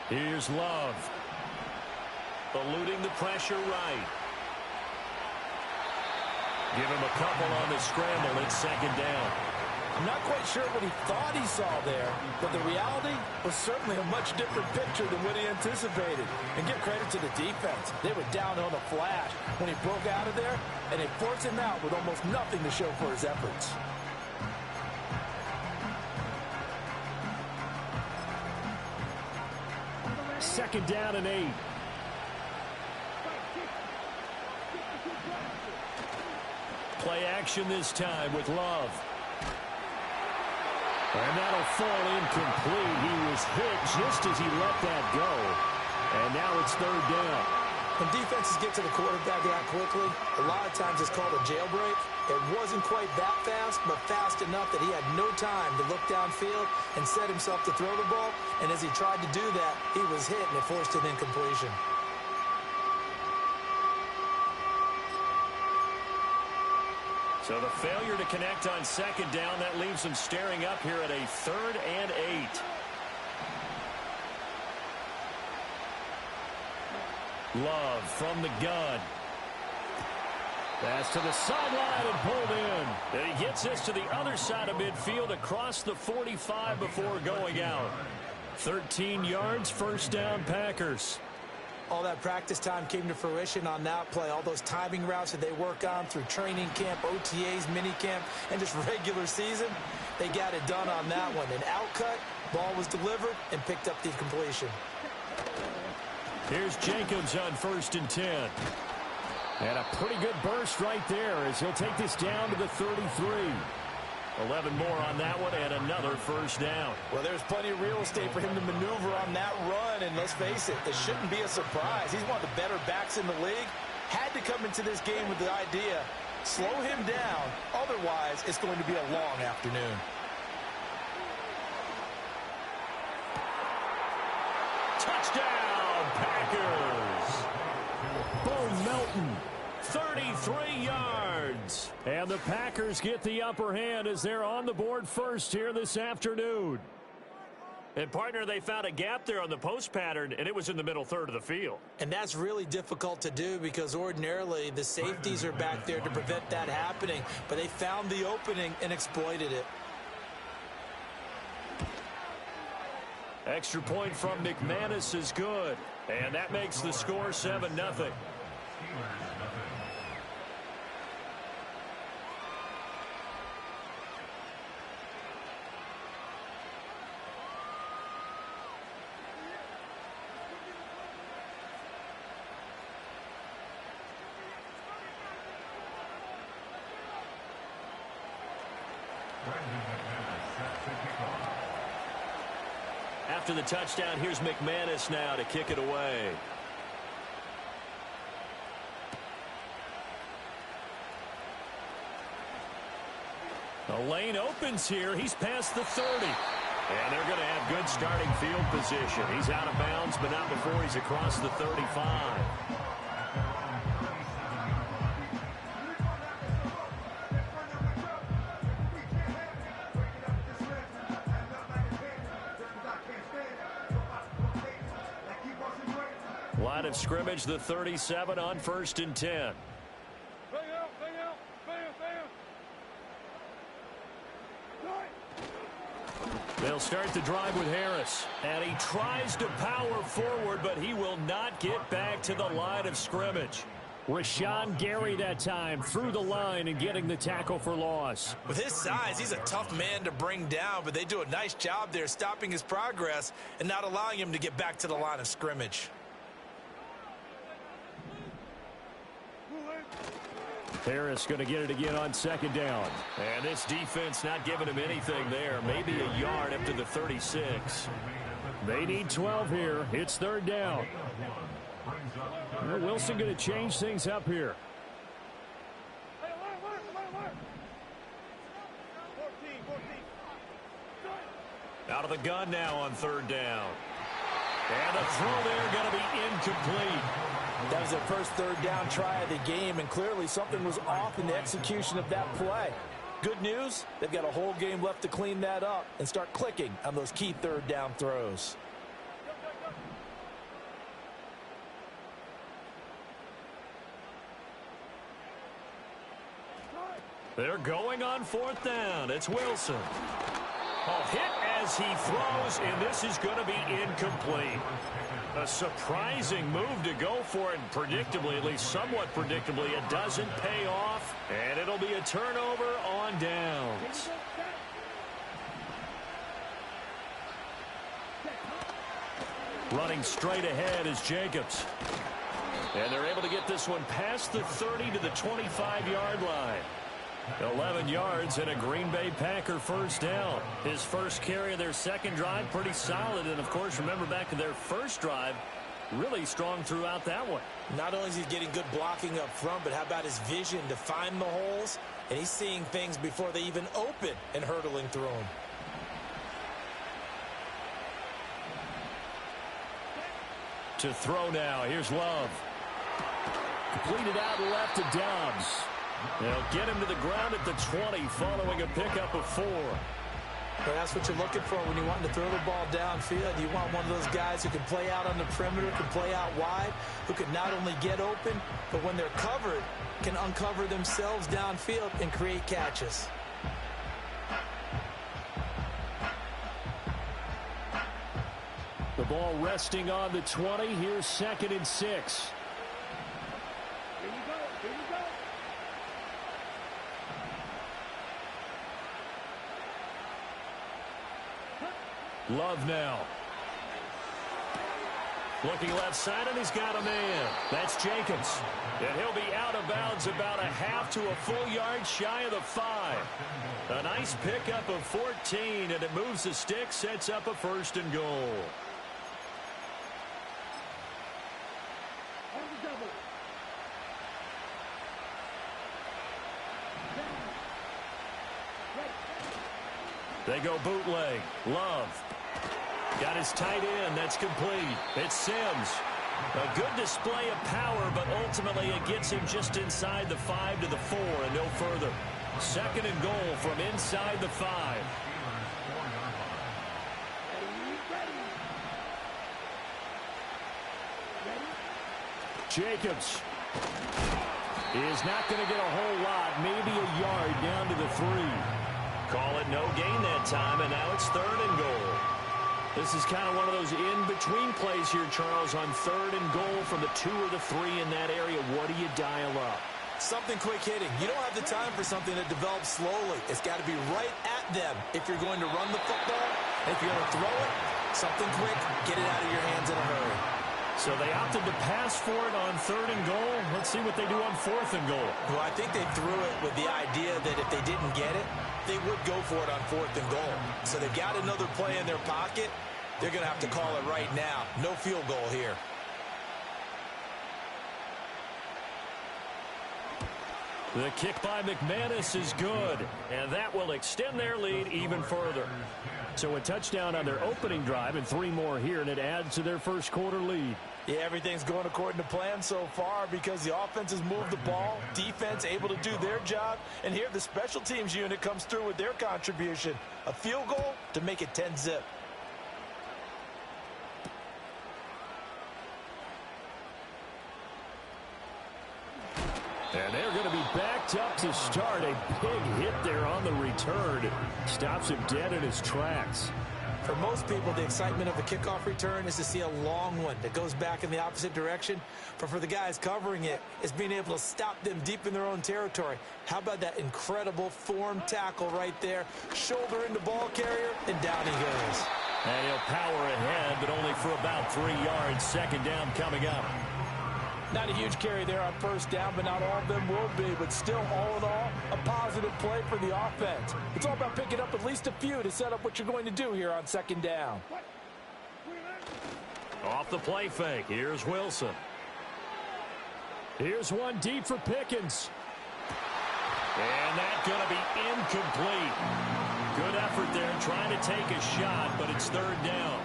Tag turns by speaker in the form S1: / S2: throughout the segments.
S1: Here's Love. Eluding the pressure right. Give him a couple on the scramble. It's second down.
S2: I'm not quite sure what he thought he saw there, but the reality was certainly a much different picture than what he anticipated. And give credit to the defense. They were down on a flash when he broke out of there, and they forced him out with almost nothing to show for his efforts.
S1: Second down and 8. Play action this time with Love. And that'll fall incomplete. He was hit just as he let that go. And now it's third down.
S2: When defenses get to the quarterback that quickly, a lot of times it's called a jailbreak. It wasn't quite that fast, but fast enough that he had no time to look downfield and set himself to throw the ball. And as he tried to do that, he was hit and it forced an incompletion.
S1: So the failure to connect on second down, that leaves them staring up here at a 3rd and 8. Love from the gun. Pass to the sideline and pulled in. And he gets this to the other side of midfield across the 45 before going out. 13 yards, first down, Packers.
S2: All that practice time came to fruition on that play. All those timing routes that they work on through training camp, OTAs, minicamp, and just regular season, they got it done on that one. An outcut, ball was delivered, and picked up the completion.
S1: Here's Jacobs on 1st and 10. And a pretty good burst right there as he'll take this down to the 33. 11 more on that one and another first down.
S2: Well, there's plenty of real estate for him to maneuver on that run, and let's face it, it shouldn't be a surprise. He's one of the better backs in the league. Had to come into this game with the idea, slow him down, otherwise it's going to be a long afternoon.
S1: Touchdown, Packers! Bo Melton, 33 yards. And the Packers get the upper hand as they're on the board first here this afternoon. And, partner, they found a gap there on the post pattern, and it was in the middle third of the field.
S2: And that's really difficult to do because ordinarily the safeties are back there to prevent that happening. But they found the opening and exploited it.
S1: Extra point from McManus is good. And that makes the score 7-0. After the touchdown, here's McManus now to kick it away. The lane opens here. He's past the 30. And they're going to have good starting field position. He's out of bounds, but not before he's across the 35. Line of scrimmage, the 37 on 1st and 10. They'll start the drive with Harris. And he tries to power forward, but he will not get back to the line of scrimmage. Rashawn Gary that time through the line and getting the tackle for loss.
S2: With his size, he's a tough man to bring down, but they do a nice job there stopping his progress and not allowing him to get back to the line of scrimmage.
S1: Harris going to get it again on second down. And this defense not giving him anything there. Maybe a yard up to the 36. They need 12 here. It's third down. Wilson going to change things up here. Out of the gun now on third down. And the throw there going to be incomplete.
S2: That was their first third down try of the game, and clearly something was off in the execution of that play. Good news, they've got a whole game left to clean that up and start clicking on those key third down throws.
S1: They're going on fourth down. It's Wilson. A hit as he throws, and this is going to be incomplete. A surprising move to go for it, and predictably, at least somewhat predictably, it doesn't pay off, and it'll be a turnover on downs. Running straight ahead is Jacobs. And they're able to get this one past the 30 to the 25-yard line. 11 yards and a Green Bay Packer first down. His first carry of their second drive, pretty solid. And, of course, remember back to their first drive, really strong throughout that one.
S2: Not only is he getting good blocking up front, but how about his vision to find the holes? And he's seeing things before they even open and hurtling through them.
S1: To throw now. Here's Love. Completed out left to Dobbs. They'll get him to the ground at the 20 following a pickup of 4.
S2: Well, that's what you're looking for when you want to throw the ball downfield. You want one of those guys who can play out on the perimeter, can play out wide, who can not only get open, but when they're covered, can uncover themselves downfield and create catches.
S1: The ball resting on the 20. Here's 2nd and 6. Love now. Looking left side, and he's got a man. That's Jacobs. And he'll be out of bounds about a half to a full yard shy of the 5. A nice pickup of 14, and it moves the stick, sets up a 1st and goal. They go bootleg. Love. Got his tight end. That's complete. It's Sims. A good display of power, but ultimately it gets him just inside the 5 to the 4 and no further. 2nd and goal from inside the 5. Jacobs is not going to get a whole lot, maybe a yard down to the 3. Call it no gain that time, and now it's 3rd and goal. This is kind of one of those in-between plays here, Charles, on 3rd and goal from the 2 or the 3 in that area. What do you dial up?
S2: Something quick hitting. You don't have the time for something that develops slowly. It's got to be right at them if you're going to run the football. And if you're going to throw it, something quick, get it out of your hands in a hurry.
S1: So they opted to pass for it on 3rd and goal. Let's see what they do on 4th and goal.
S2: Well, I think they threw it with the idea that if they didn't get it, they would go for it on 4th and goal. So they've got another play in their pocket. They're going to have to call it right now. No field goal here.
S1: The kick by McManus is good, and that will extend their lead even further. So a touchdown on their opening drive and 3 more here, and it adds to their first quarter lead.
S2: Yeah, everything's going according to plan so far because the offense has moved the ball, defense able to do their job, and here the special teams unit comes through with their contribution. A field goal to make it 10-zip.
S1: And they're going to be backed up to start. A big hit there on the return. Stops him dead in his tracks.
S2: For most people, the excitement of a kickoff return is to see a long one that goes back in the opposite direction. But for the guys covering it, it's being able to stop them deep in their own territory. How about that incredible form tackle right there? Shoulder into ball carrier, and down he goes.
S1: And he'll power ahead, but only for about 3 yards. 2nd down coming up.
S2: Not a huge carry there on 1st down, but not all of them will be. But still, all in all, a positive play for the offense. It's all about picking up at least a few to set up what you're going to do here on 2nd down.
S1: Off the play fake, here's Wilson. Here's one deep for Pickens. And that's going to be incomplete. Good effort there trying to take a shot, but it's 3rd down.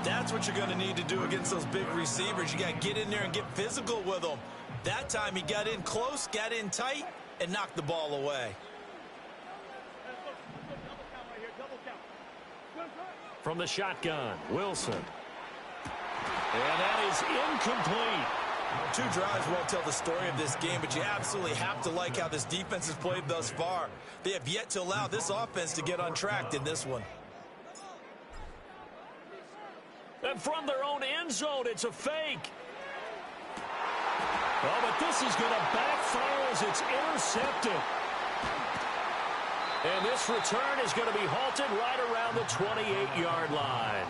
S2: That's what you're going to need to do against those big receivers. You got to get in there and get physical with them. That time he got in close, got in tight, and knocked the ball away.
S1: From the shotgun, Wilson. And that is incomplete.
S2: Two drives won't tell the story of this game, but you absolutely have to like how this defense has played thus far. They have yet to allow this offense to get on track in this one.
S1: And from their own end zone, it's a fake. Oh, but this is going to backfire as it's intercepted. And this return is going to be halted right around the 28-yard line.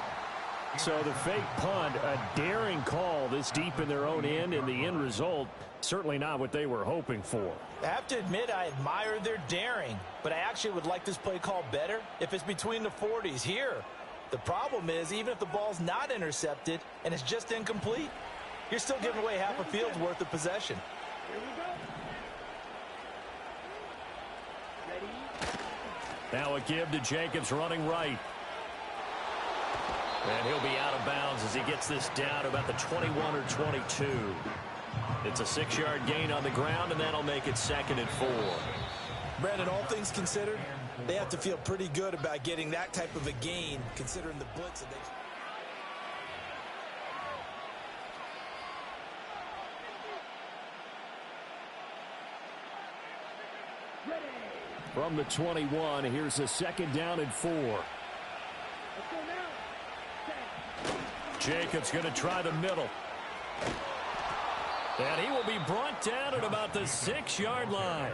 S1: So the fake punt, a daring call this deep in their own end, and the end result, certainly not what they were hoping for.
S2: I have to admit I admire their daring, but I actually would like this play call better if it's between the 40s here. The problem is, even if the ball's not intercepted and it's just incomplete, you're still giving away half a field's worth of possession.
S1: Now a give to Jacobs running right. And he'll be out of bounds as he gets this down about the 21 or 22. It's a 6-yard gain on the ground, and that'll make it 2nd and 4.
S2: Brandon, all things considered, they have to feel pretty good about getting that type of a gain, considering the blitz that they...
S1: From the 21, here's a 2nd down and 4. Jacobs going to try the middle. And he will be brought down at about the 6-yard line.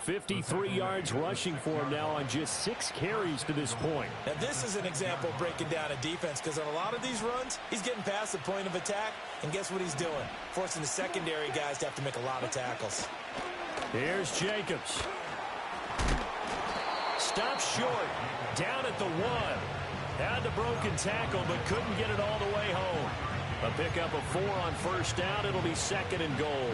S1: 53 yards rushing for him now on just 6 carries to this point.
S2: Now this is an example of breaking down a defense, because on a lot of these runs, he's getting past the point of attack, and guess what he's doing? Forcing the secondary guys to have to make a lot of tackles.
S1: Here's Jacobs. Stopped short, down at the 1. Had the broken tackle, but couldn't get it all the way home. A pickup of 4 on 1st down. It'll be 2nd and goal.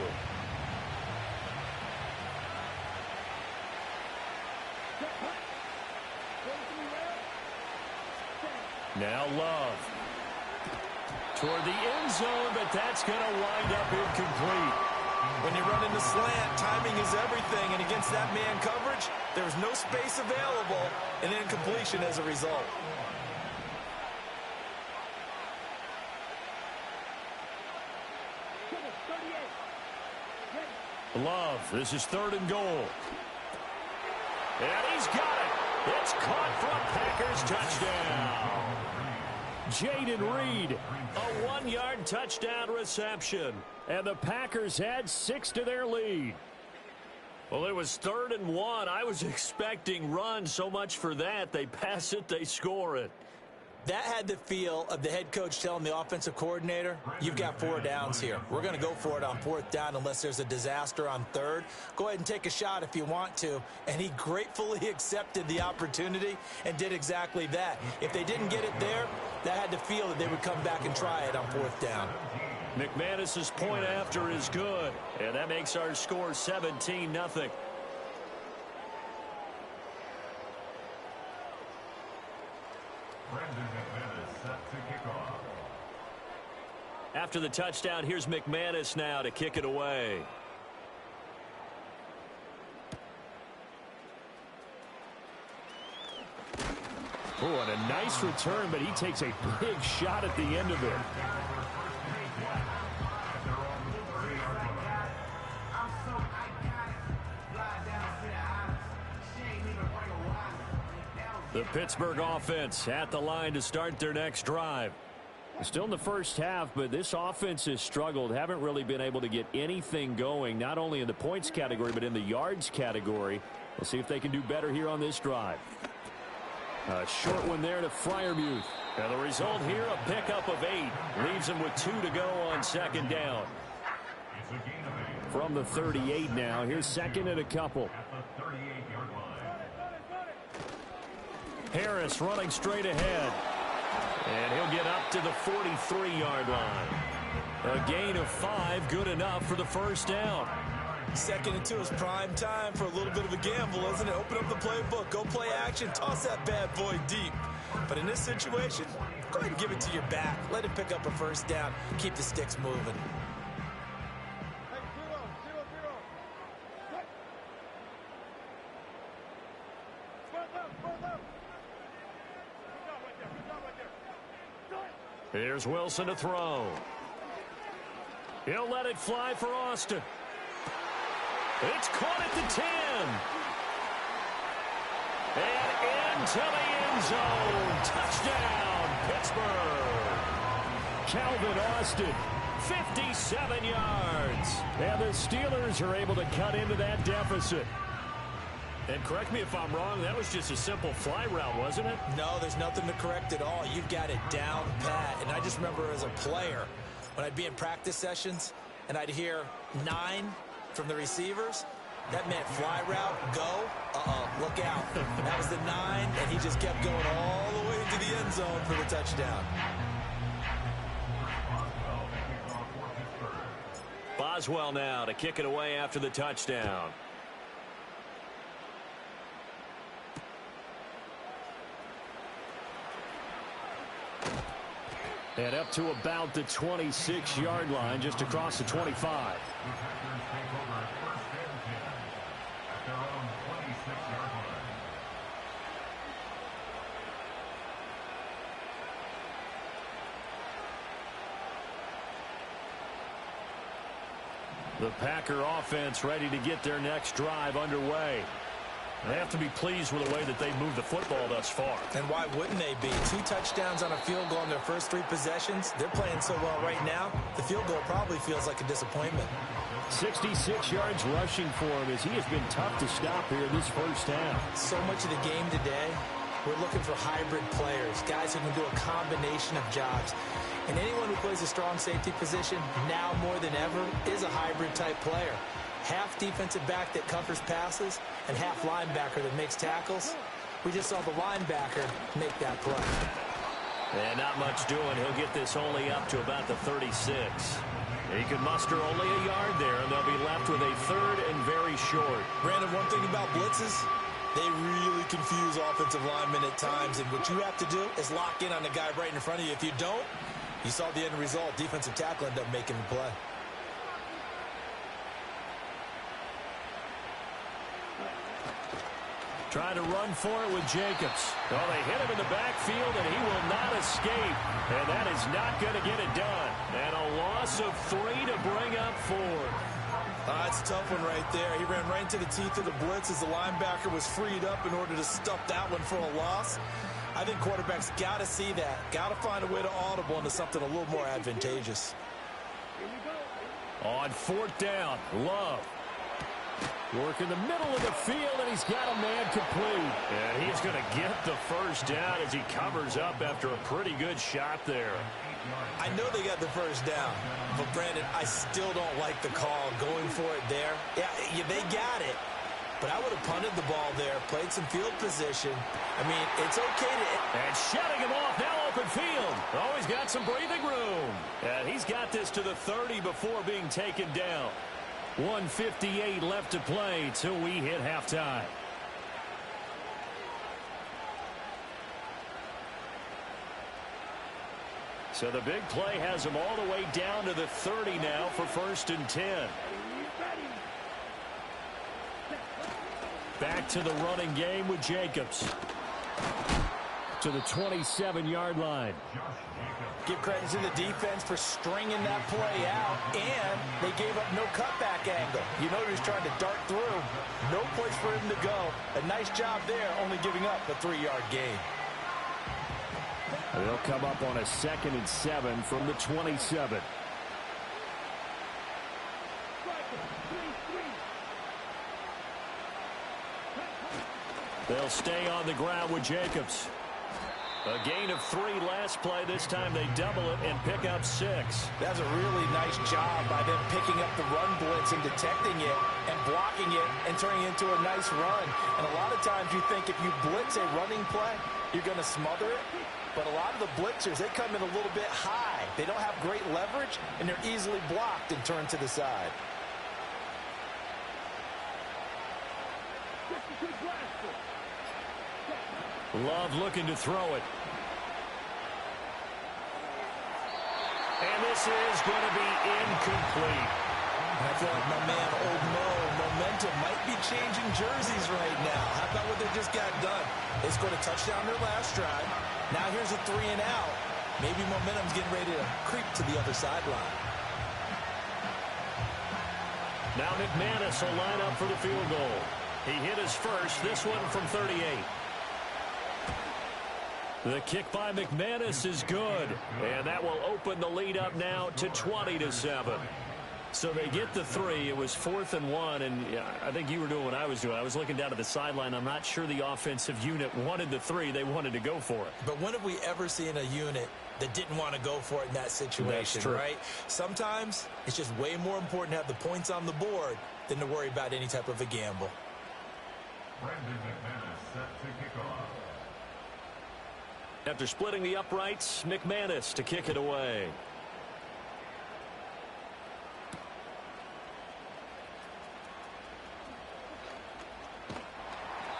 S1: Now Love. Toward the end zone, but that's going to wind up incomplete.
S2: When you run into slant, timing is everything, and against that man coverage, there's no space available, and incompletion as a result.
S1: Love, this is 3rd and goal. And he's got it. It's caught for a Packers touchdown. Jaden Reed, a 1-yard touchdown reception. And the Packers add 6 to their lead. Well, it was 3rd and 1. I was expecting run, so much for that. They pass it, they score it.
S2: That had the feel of the head coach telling the offensive coordinator, you've got 4 downs here. We're going to go for it on 4th down unless there's a disaster on 3rd. Go ahead and take a shot if you want to. And he gratefully accepted the opportunity and did exactly that. If they didn't get it there, that had the feel that they would come back and try it on 4th down.
S1: McManus's point after is good. And that makes our score 17-0. After the touchdown, here's McManus now to kick it away. Oh, and a nice return, but he takes a big shot at the end of it. The Pittsburgh offense at the line to start their next drive. Still in the first half, but this offense has struggled. Haven't really been able to get anything going, not only in the points category, but in the yards category. We'll see if they can do better here on this drive. A short one there to Freiermuth. And the result here, a pickup of 8. Leaves him with 2 to go on 2nd down. From the 38 now, here's 2nd and a couple. Harris running straight ahead. And he'll get up to the 43-yard line. A gain of 5, good enough for the 1st down.
S2: 2nd and 2 is prime time for a little bit of a gamble, isn't it? Open up the playbook, go play action, toss that bad boy deep. But in this situation, go ahead and give it to your back. Let him pick up a 1st down. Keep the sticks moving.
S1: Here's Wilson to throw. He'll let it fly for Austin. It's caught at the 10. And into the end zone. Touchdown, Pittsburgh. Calvin Austin, 57 yards. And the Steelers are able to cut into that deficit. And correct me if I'm wrong, that was just a simple fly route, wasn't it?
S2: No, there's nothing to correct at all. You've got it down pat. And I just remember as a player, when I'd be in practice sessions and I'd hear 9 from the receivers, that meant fly route, go, look out. That was the 9, and he just kept going all the way into the end zone for the touchdown.
S1: Boswell now to kick it away after the touchdown. And up to about the 26-yard line, just across the 25. The Packer offense ready to get their next drive underway. They have to be pleased with the way that they moved the football thus far.
S2: And why wouldn't they be? 2 touchdowns on a field goal in their first 3 possessions. They're playing so well right now, the field goal probably feels like a disappointment.
S1: 66 yards rushing for him as he has been tough to stop here this first half.
S2: So much of the game today, we're looking for hybrid players, guys who can do a combination of jobs. And anyone who plays a strong safety position, now more than ever, is a hybrid type player. Half defensive back that covers passes and half linebacker that makes tackles. We just saw the linebacker make that play.
S1: And not much doing. He'll get this only up to about the 36. He could muster only a yard there, and they'll be left with a 3rd and very short.
S2: Brandon, one thing about blitzes, they really confuse offensive linemen at times, and what you have to do is lock in on the guy right in front of you. If you don't, you saw the end result. Defensive tackle ended up making the play.
S1: Trying to run for it with Jacobs. Oh, they hit him in the backfield, and he will not escape. And that is not going to get it done. And a loss of 3 to bring up 4.
S2: That's a tough one right there. He ran right into the teeth of the blitz as the linebacker was freed up in order to stuff that one for a loss. I think quarterbacks got to see that. Got to find a way to audible into something a little more advantageous.
S1: On 4th down, Love. Work in the middle of the field, and he's got a man complete. And he's going to get the first down as he covers up after a pretty good shot there.
S2: I know they got the first down, but Brandon, I still don't like the call going for it there. Yeah, they got it, but I would have punted the ball there, played some field position. I mean, it's okay to...
S1: And shutting him off, now open field. Oh, he's got some breathing room. And he's got this to the 30 before being taken down. 1:58 left to play till we hit halftime. So the big play has him all the way down to the 30 now for 1st and 10. Back to the running game with Jacobs. To the 27-yard line.
S2: Give credit to the defense for stringing that play out, and they gave up no cutback angle. You know he was trying to dart through. No place for him to go. A nice job there, only giving up a 3-yard gain.
S1: They'll come up on a 2nd and 7 from the 27. They'll stay on the ground with Jacobs. A gain of 3 last play. This time they double it and pick up 6.
S2: That's a really nice job by them picking up the run blitz and detecting it and blocking it and turning it into a nice run. And a lot of times you think if you blitz a running play, you're going to smother it. But a lot of the blitzers, they come in a little bit high. They don't have great leverage, and they're easily blocked and turned to the side.
S1: Love looking to throw it. And this is going to be incomplete.
S2: I feel like my man, Old Mo, momentum might be changing jerseys right now. How about what they just got done? They scored a touchdown their last drive. Now here's a 3 and out. Maybe momentum's getting ready to creep to the other sideline.
S1: Now McManus will line up for the field goal. He hit his first, this one from 38. The kick by McManus is good, and that will open the lead up now to 20-7. So they get the 3. It was 4th and 1, and I think you were doing what I was doing. I was looking down at the sideline. I'm not sure the offensive unit wanted the 3. They wanted to go for it.
S2: But when have we ever seen a unit that didn't want to go for it in that situation, right? Sometimes it's just way more important to have the points on the board than to worry about any type of a gamble.
S3: Brandon McManus set to kick off.
S1: After splitting the uprights, McManus to kick it away.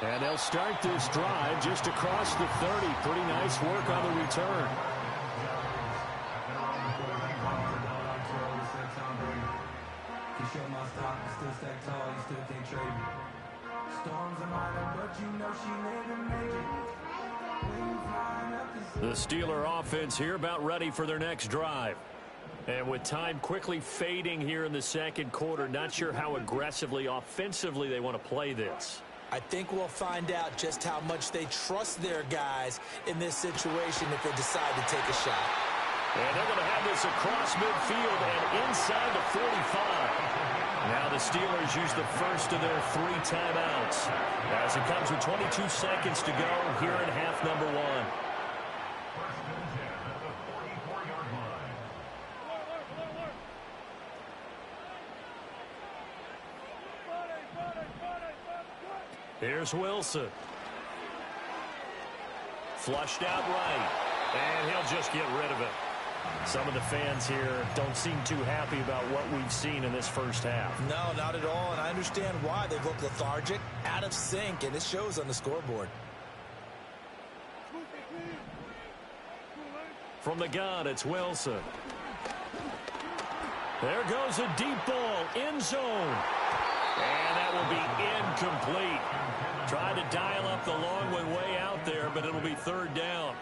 S1: And they'll start this drive just across the 30. Pretty nice work on the return. The Steeler offense here about ready for their next drive. And with time quickly fading here in the second quarter, not sure how aggressively, offensively they want to play this.
S2: I think we'll find out just how much they trust their guys in this situation if they decide to take a shot.
S1: And they're going to have this across midfield and inside the 45. Now the Steelers use the first of their 3 timeouts as it comes with 22 seconds to go here in half number 1.
S3: First and 10 at the 44-yard line.
S1: Here's Wilson. Flushed out right. And he'll just get rid of it. Some of the fans here don't seem too happy about what we've seen in this first half.
S2: No, not at all, and I understand why. They look lethargic, out of sync, and it shows on the scoreboard.
S1: From the gun, it's Wilson. There goes a deep ball, end zone. And that will be incomplete. Tried to dial up the long one way out there, but it'll be 3rd down.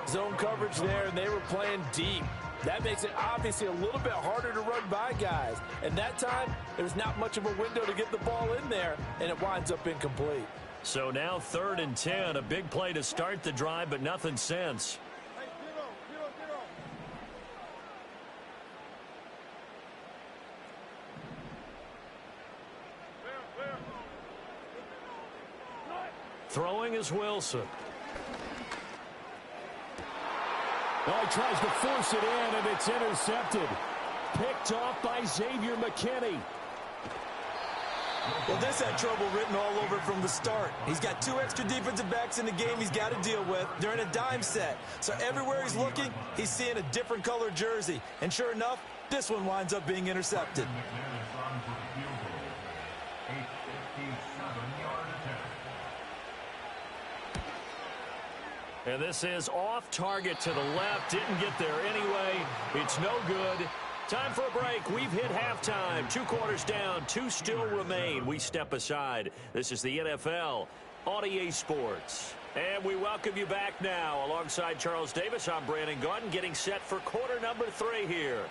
S2: Zone coverage there, and they were playing deep. That makes it obviously a little bit harder to run by guys. And that time, there's not much of a window to get the ball in there, and it winds up incomplete.
S1: So now 3rd and 10, a big play to start the drive, but nothing since. Throwing is Wilson. Oh, he tries to force it in, and it's intercepted. Picked off by Xavier McKinney.
S2: Well, this had trouble written all over it from the start. He's got 2 extra defensive backs in the game he's got to deal with during a dime set. So everywhere he's looking, he's seeing a different color jersey. And sure enough, this one winds up being intercepted.
S3: McManus on for the field goal. 8:57-yard attempt.
S1: And this is off target to the left. Didn't get there anyway. It's no good. Time for a break. We've hit halftime. 2 quarters down. 2 still remain. We step aside. This is the NFL on EA Sports. And we welcome you back now. Alongside Charles Davis, I'm Brandon Gaudin, getting set for quarter number 3 here.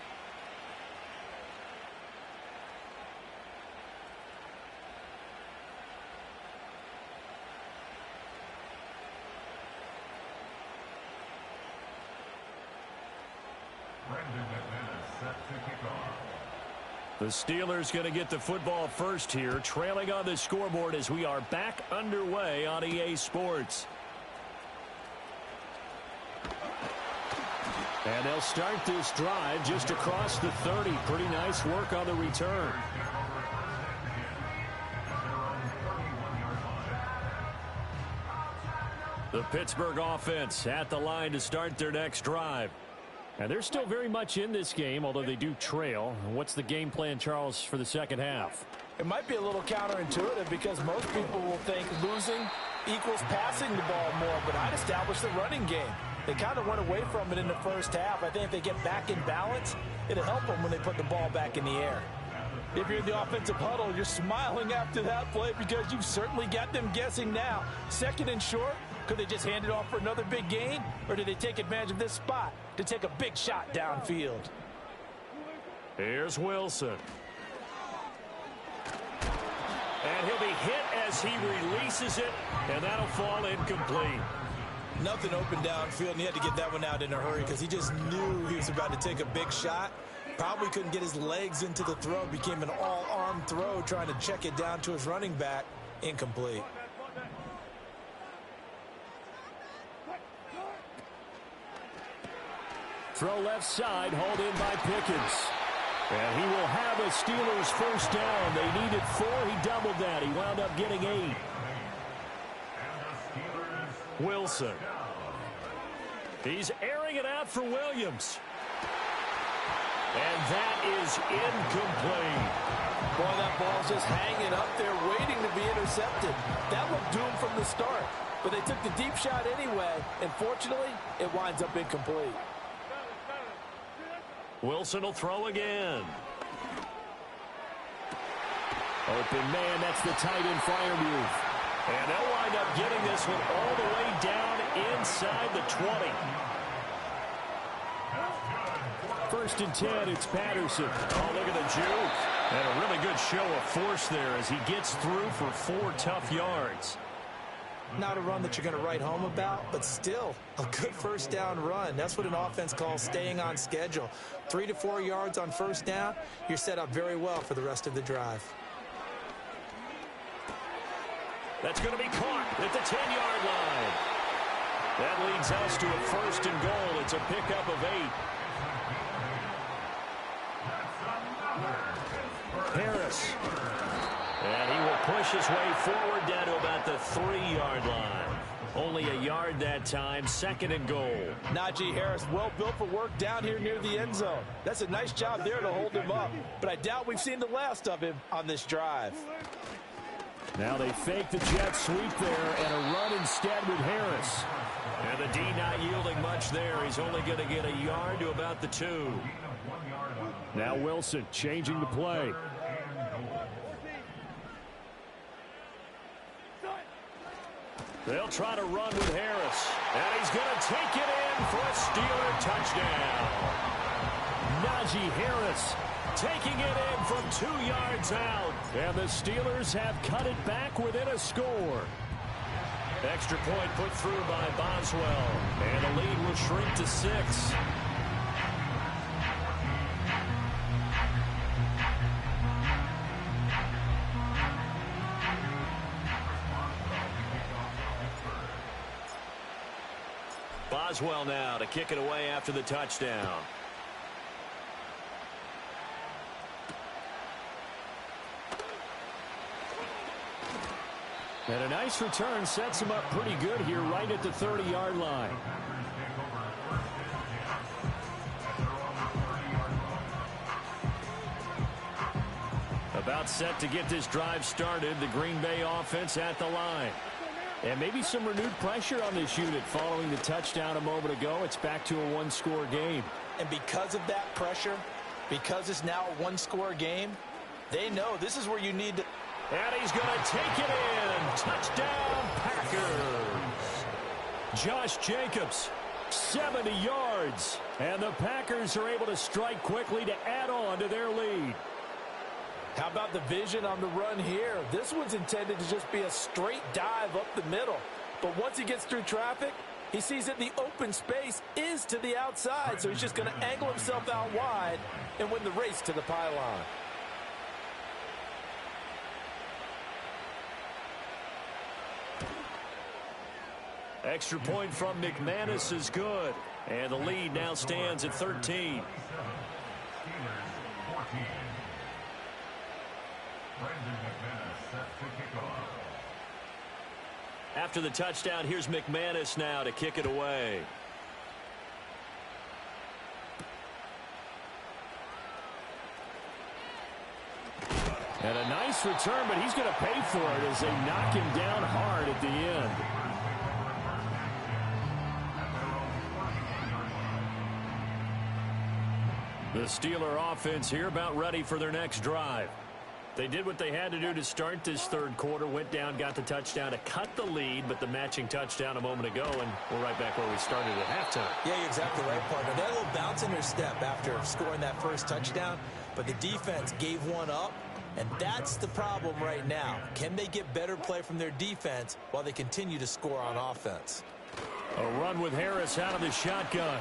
S3: Brandon McManus set to kick off.
S1: The Steelers going to get the football first here, trailing on the scoreboard as we are back underway on EA Sports. And they'll start this drive just across the 30. Pretty nice work on the return. The Pittsburgh offense at the line to start their next drive. And they're still very much in this game, although they do trail. What's the game plan, Charles, for the second half?
S2: It might be a little counterintuitive because most people will think losing equals passing the ball more, but I'd establish the running game. They kind of went away from it in the first half. I think if they get back in balance, it'll help them when they put the ball back in the air. If you're in the offensive huddle, you're smiling after that play because you've certainly got them guessing now. Second and short, could they just hand it off for another big gain? Or did they take advantage of this spot to take a big shot downfield?
S1: Here's Wilson. And he'll be hit as he releases it, and that'll fall incomplete.
S2: Nothing open downfield, and he had to get that one out in a hurry because he just knew he was about to take a big shot. Probably couldn't get his legs into the throw. Became an all-arm throw trying to check it down to his running back. Incomplete.
S1: Throw left side, hauled in by Pickens. And he will have a Steelers first down. They needed 4. He doubled that. He wound up getting 8. Wilson. He's airing it out for Williams. And that is incomplete.
S2: Boy, that ball's just hanging up there waiting to be intercepted. That looked doomed from the start. But they took the deep shot anyway, and fortunately, it winds up incomplete.
S1: Wilson will throw again. Open man, that's the tight end Freiermuth. And they'll wind up getting this one all the way down inside the 20. First and 10, it's Patterson. Oh, look at the juke. And a really good show of force there as he gets through for 4 tough yards.
S2: Not a run that you're going to write home about, but still a good first down run. That's what an offense calls staying on schedule. 3 to 4 yards on first down, you're set up very well for the rest of the drive.
S1: That's going to be caught at the 10-yard line. That leads us to a first and goal. It's a pickup of 8. Harris. And he will push his way forward down to about the 3-yard line. Only a yard that time, second and goal.
S2: Najee Harris, well built for work down here near the end zone. That's a nice job there to hold him up. But I doubt we've seen the last of him on this drive.
S1: Now they fake the jet sweep there and a run instead with Harris. And the D not yielding much there. He's only going to get a yard to about the 2. Now Wilson changing the play. They'll try to run with Harris. And he's going to take it in for a Steeler touchdown. Najee Harris taking it in from 2 yards out. And the Steelers have cut it back within a score. Extra point put through by Boswell. And the lead will shrink to 6. Boswell now to kick it away after the touchdown. And a nice return sets him up pretty good here right at the 30-yard line. About set to get this drive started, the Green Bay offense at the line. And maybe some renewed pressure on this unit following the touchdown a moment ago. It's back to a 1-score game.
S2: And because of that pressure, because it's now a 1-score game, they know this is where you need to.
S1: And he's going to take it in. Touchdown, Packers. Josh Jacobs, 70 yards. And the Packers are able to strike quickly to add on to their lead.
S2: How about the vision on the run here? This one's intended to just be a straight dive up the middle. But once he gets through traffic, he sees that the open space is to the outside. So he's just going to angle himself out wide and win the race to the pylon.
S1: Extra point from McManus is good. And the lead now stands at 13. After the touchdown, here's McManus now to kick it away. And a nice return, but he's going to pay for it as they knock him down hard at the end. The Steeler offense here about ready for their next drive. They did what they had to do to start this third quarter, went down, got the touchdown to cut the lead, but the matching touchdown a moment ago, and we're right back where we started at halftime.
S2: Yeah, you're exactly right, partner. They had a little bounce in their step after scoring that first touchdown, but the defense gave one up, and that's the problem right now. Can they get better play from their defense while they continue to score on offense?
S1: A run with Harris out of the shotgun.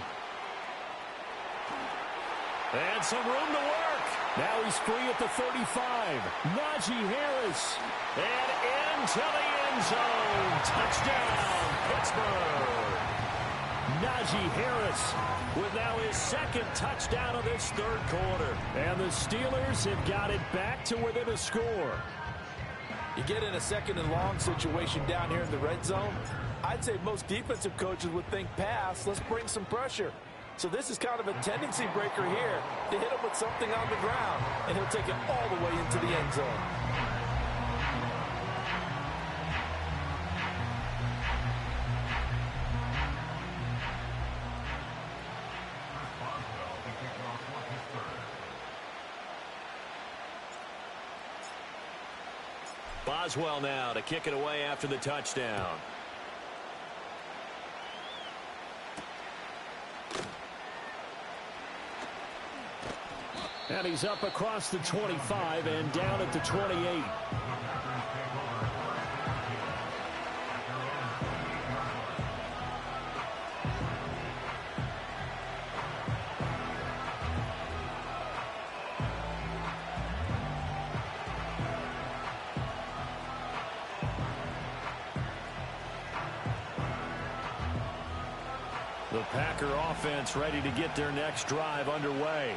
S1: And some room to work. Now he's free at the 35. Najee Harris. And into the end zone. Touchdown, Pittsburgh. Najee Harris with now his second touchdown of this third quarter. And the Steelers have got it back to within a score.
S2: You get in a second and long situation down here in the red zone, I'd say most defensive coaches would think pass, let's bring some pressure. So this is kind of a tendency breaker here to hit him with something on the ground, and he'll take it all the way into the end zone.
S1: Boswell now to kick it away after the touchdown. And he's up across the 25 and down at the 28. The Packer offense ready to get their next drive underway.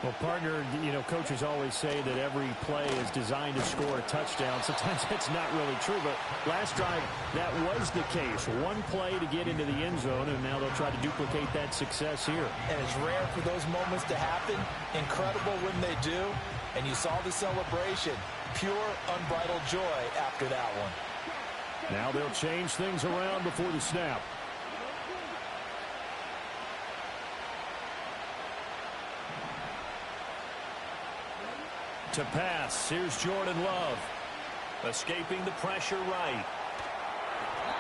S4: Well, partner, you know, coaches always say that every play is designed to score a touchdown. Sometimes that's not really true, but last drive, that was the case. One play to get into the end zone, and now they'll try to duplicate that success here.
S2: And it's rare for those moments to happen. Incredible when they do. And you saw the celebration. Pure, unbridled joy after that one.
S1: Now they'll change things around before the snap. To pass, here's Jordan Love. Escaping the pressure right.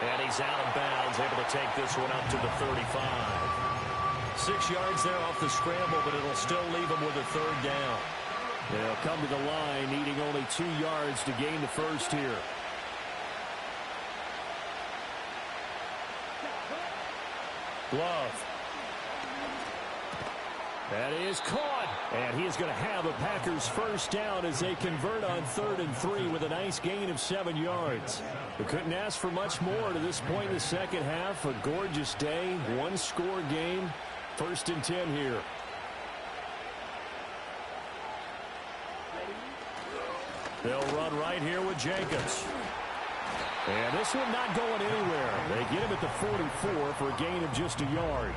S1: And he's out of bounds, able to take this one up to the 35. 6 yards there off the scramble, but it'll still leave him with a third down. They'll come to the line, needing only 2 yards to gain the first here. Love. That is caught. And he is going to have a Packers first down as they convert on 3rd and 3 with a nice gain of 7 yards. We couldn't ask for much more to this point in the second half. A gorgeous day, one-score game. 1st and 10 here. They'll run right here with Jacobs. And this one not going anywhere. They get him at the 44 for a gain of just a yard.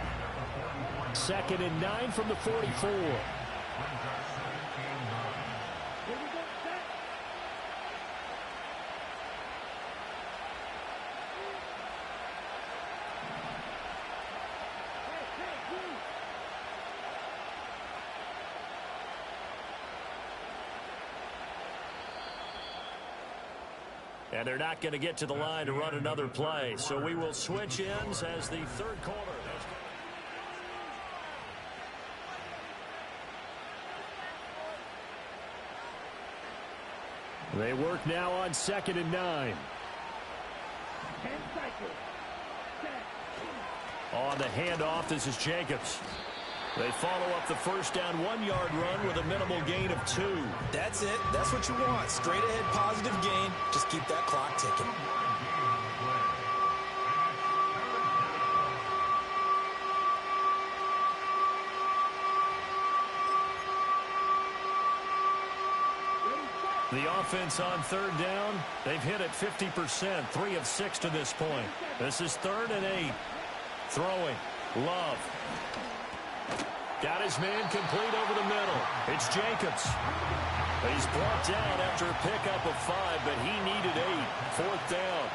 S1: 2nd and 9 from the 44. And they're not going to get to the line to run another play. So we will switch ends as the third quarter. They work now on 2nd and 9. On the handoff, this is Jacobs. They follow up the first down 1-yard run with a minimal gain of 2.
S2: That's it. That's what you want. Straight ahead positive gain. Just keep that clock ticking.
S1: The offense on 3rd down, they've hit it 50%, 3 of 6 to this point. This is 3rd and 8. Throwing. Love. Got his man complete over the middle. It's Jacobs. He's brought down after a pickup of 5, but he needed 8. 4th down.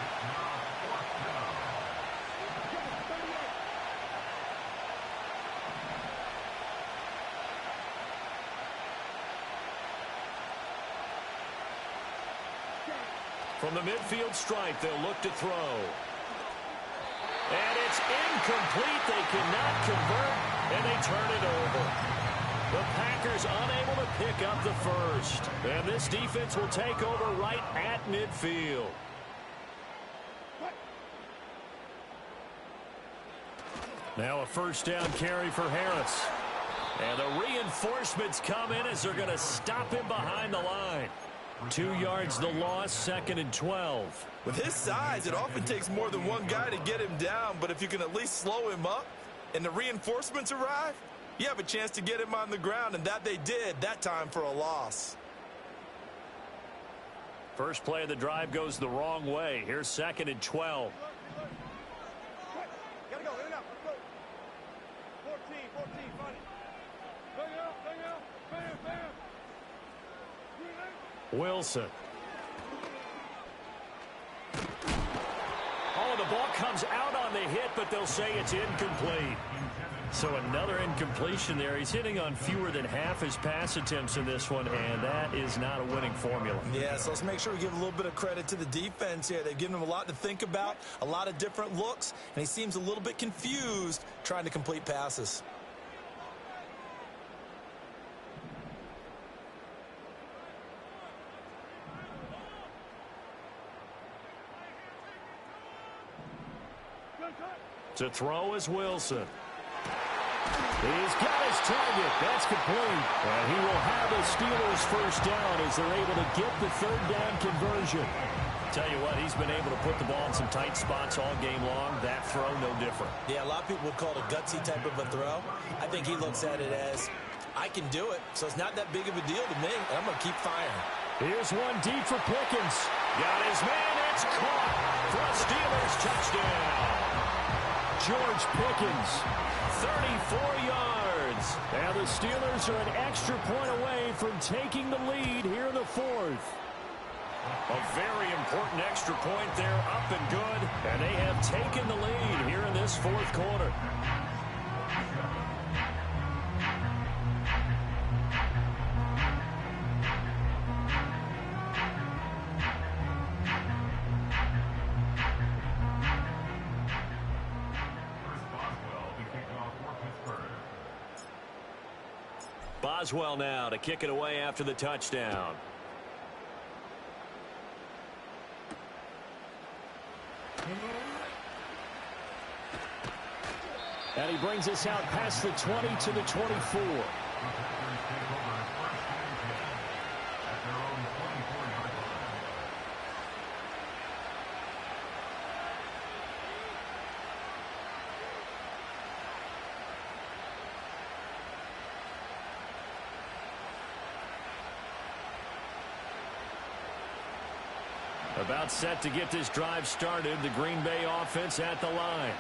S1: From the midfield stripe, they'll look to throw. And it's incomplete. They cannot convert, and they turn it over. The Packers unable to pick up the first. And this defense will take over right at midfield. Now a first down carry for Harris. And the reinforcements come in as they're going to stop him behind the line. 2 yards the loss, 2nd and 12.
S2: With his size, it often takes more than one guy to get him down, but if you can at least slow him up and the reinforcements arrive, you have a chance to get him on the ground, and that they did that time for a loss.
S1: First play of the drive goes the wrong way. Here's 2nd and 12.
S5: Gotta go, let's go. 14, fight it. Bang out, bam.
S1: Wilson. Oh, the ball comes out on the hit, but they'll say it's incomplete. So another incompletion there. He's hitting on fewer than half his pass attempts in this one, and that is not a winning formula.
S2: Yeah, so let's make sure we give a little bit of credit to the defense here. They've given him a lot to think about, a lot of different looks, and he seems a little bit confused trying to complete passes.
S1: To throw is Wilson. He's got his target. That's complete. And he will have the Steelers first down as they're able to get the third down conversion. Tell you what, he's been able to put the ball in some tight spots all game long. That throw, no different.
S2: Yeah, a lot of people would call it a gutsy type of a throw. I think he looks at it as, I can do it, so it's not that big of a deal to me, and I'm going to keep firing.
S1: Here's one deep for Pickens. Got his man. It's caught for a Steelers touchdown. George Pickens, 34 yards. And the Steelers are an extra point away from taking the lead here in the fourth. A very important extra point there, up and good. And they have taken the lead here in this fourth quarter. Boswell now to kick it away after the touchdown. And he brings us out past the 20 to the 24. About set to get this drive started. The Green Bay offense at the line.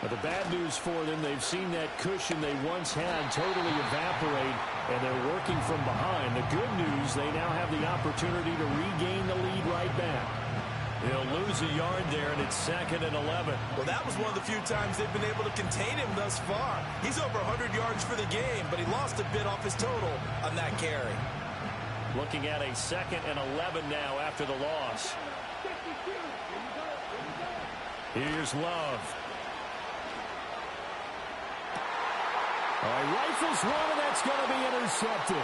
S1: But the bad news for them, they've seen that cushion they once had totally evaporate, and they're working from behind. The good news, they now have the opportunity to regain the lead right back. They'll lose a yard there, and it's 2nd and 11.
S2: Well, that was one of the few times they've been able to contain him thus far. He's over 100 yards for the game, but he lost a bit off his total on that carry.
S1: Looking at a 2nd and 11 now after the loss. Here's Love. All right, rifles one, and that's going to be intercepted.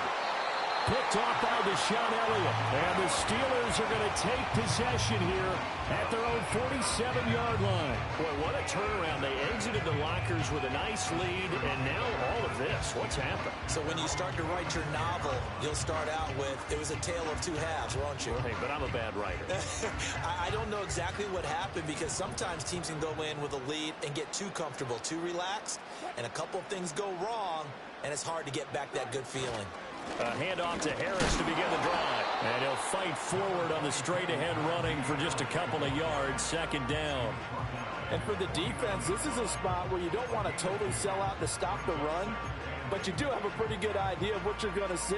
S1: Picked off by Deshaun Elliott. And the Steelers are going to take possession here at their own 47-yard line. Boy, what a turnaround. They exited the lockers with a nice lead, and now all of this. What's happened?
S2: So when you start to write your novel, you'll start out with, it was a tale of two halves, won't you?
S1: Hey, but I'm a bad writer.
S2: I don't know exactly what happened, because sometimes teams can go in with a lead and get too comfortable, too relaxed, and a couple of things go wrong, and it's hard to get back that good feeling.
S1: A handoff to Harris to begin the drive. And he'll fight forward on the straight-ahead running for just a couple of yards. 2nd down.
S2: And for the defense, this is a spot where you don't want to totally sell out to stop the run, but you do have a pretty good idea of what you're going to see.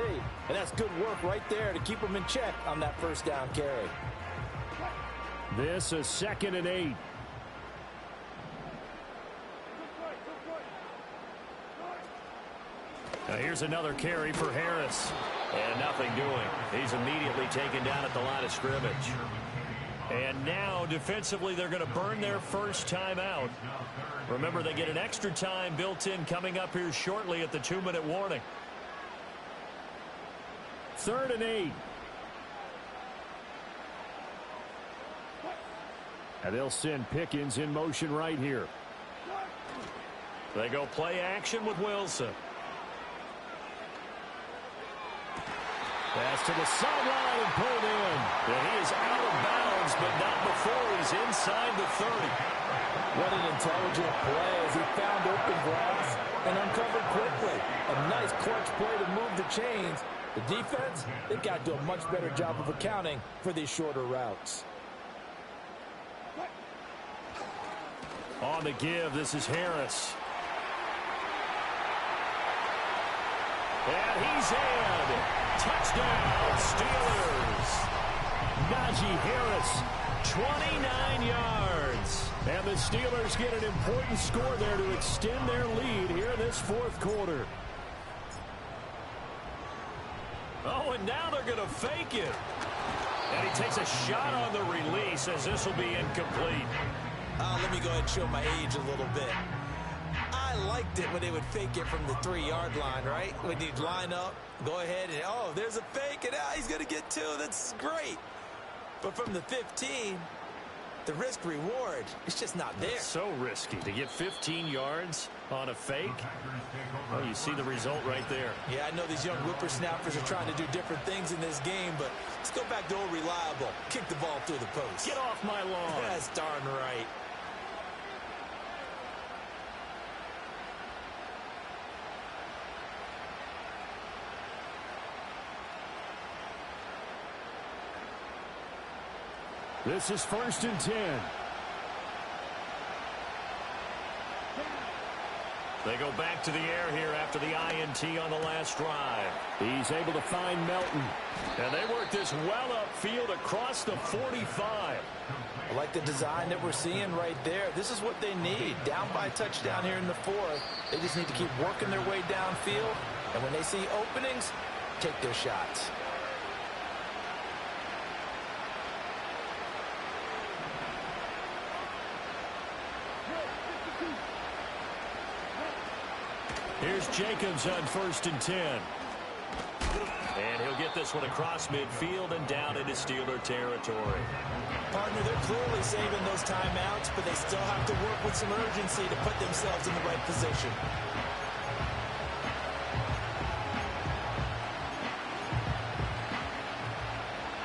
S2: And that's good work right there to keep them in check on that first down carry.
S1: This is 2nd and 8. Now here's another carry for Harris. And nothing doing. He's immediately taken down at the line of scrimmage. And now, defensively, they're going to burn their first timeout. Remember, they get an extra time built in coming up here shortly at the 2-minute warning. 3rd and 8. And they'll send Pickens in motion right here. They go play action with Wilson. Pass to the sideline and pulled in. And he is out of bounds, but not before he's inside the 30.
S2: What an intelligent play as he found open grass and uncovered quickly. A nice clutch play to move the chains. The defense, they've got to do a much better job of accounting for these shorter routes.
S1: On the give, this is Harris. And he's in. Touchdown, Steelers. Najee Harris, 29 yards. And the Steelers get an important score there to extend their lead here in this 4th quarter. Oh, and now they're going to fake it. And he takes a shot on the release as this will be incomplete.
S2: Let me go ahead and show my age a little bit. I liked it when they would fake it from the 3-yard line, right? When you'd line up, go ahead and, oh, there's a fake, and he's going to get 2. That's great. But from the 15, the risk-reward, it's just not there.
S1: It's so risky to get 15 yards on a fake. Oh, you see the result right there.
S2: Yeah, I know these young whippersnappers are trying to do different things in this game, but let's go back to old reliable. Kick the ball through the post.
S1: Get off my lawn.
S2: That's darn right.
S1: This is 1st and 10. They go back to the air here after the INT on the last drive. He's able to find Melton. And they work this well upfield across the 45.
S2: I like the design that we're seeing right there. This is what they need. Down by a touchdown here in the 4th. They just need to keep working their way downfield. And when they see openings, take their shots.
S1: Here's Jacobs on 1st and 10. And he'll get this one across midfield and down into Steeler territory.
S2: Partner, they're clearly saving those timeouts, but they still have to work with some urgency to put themselves in the right position.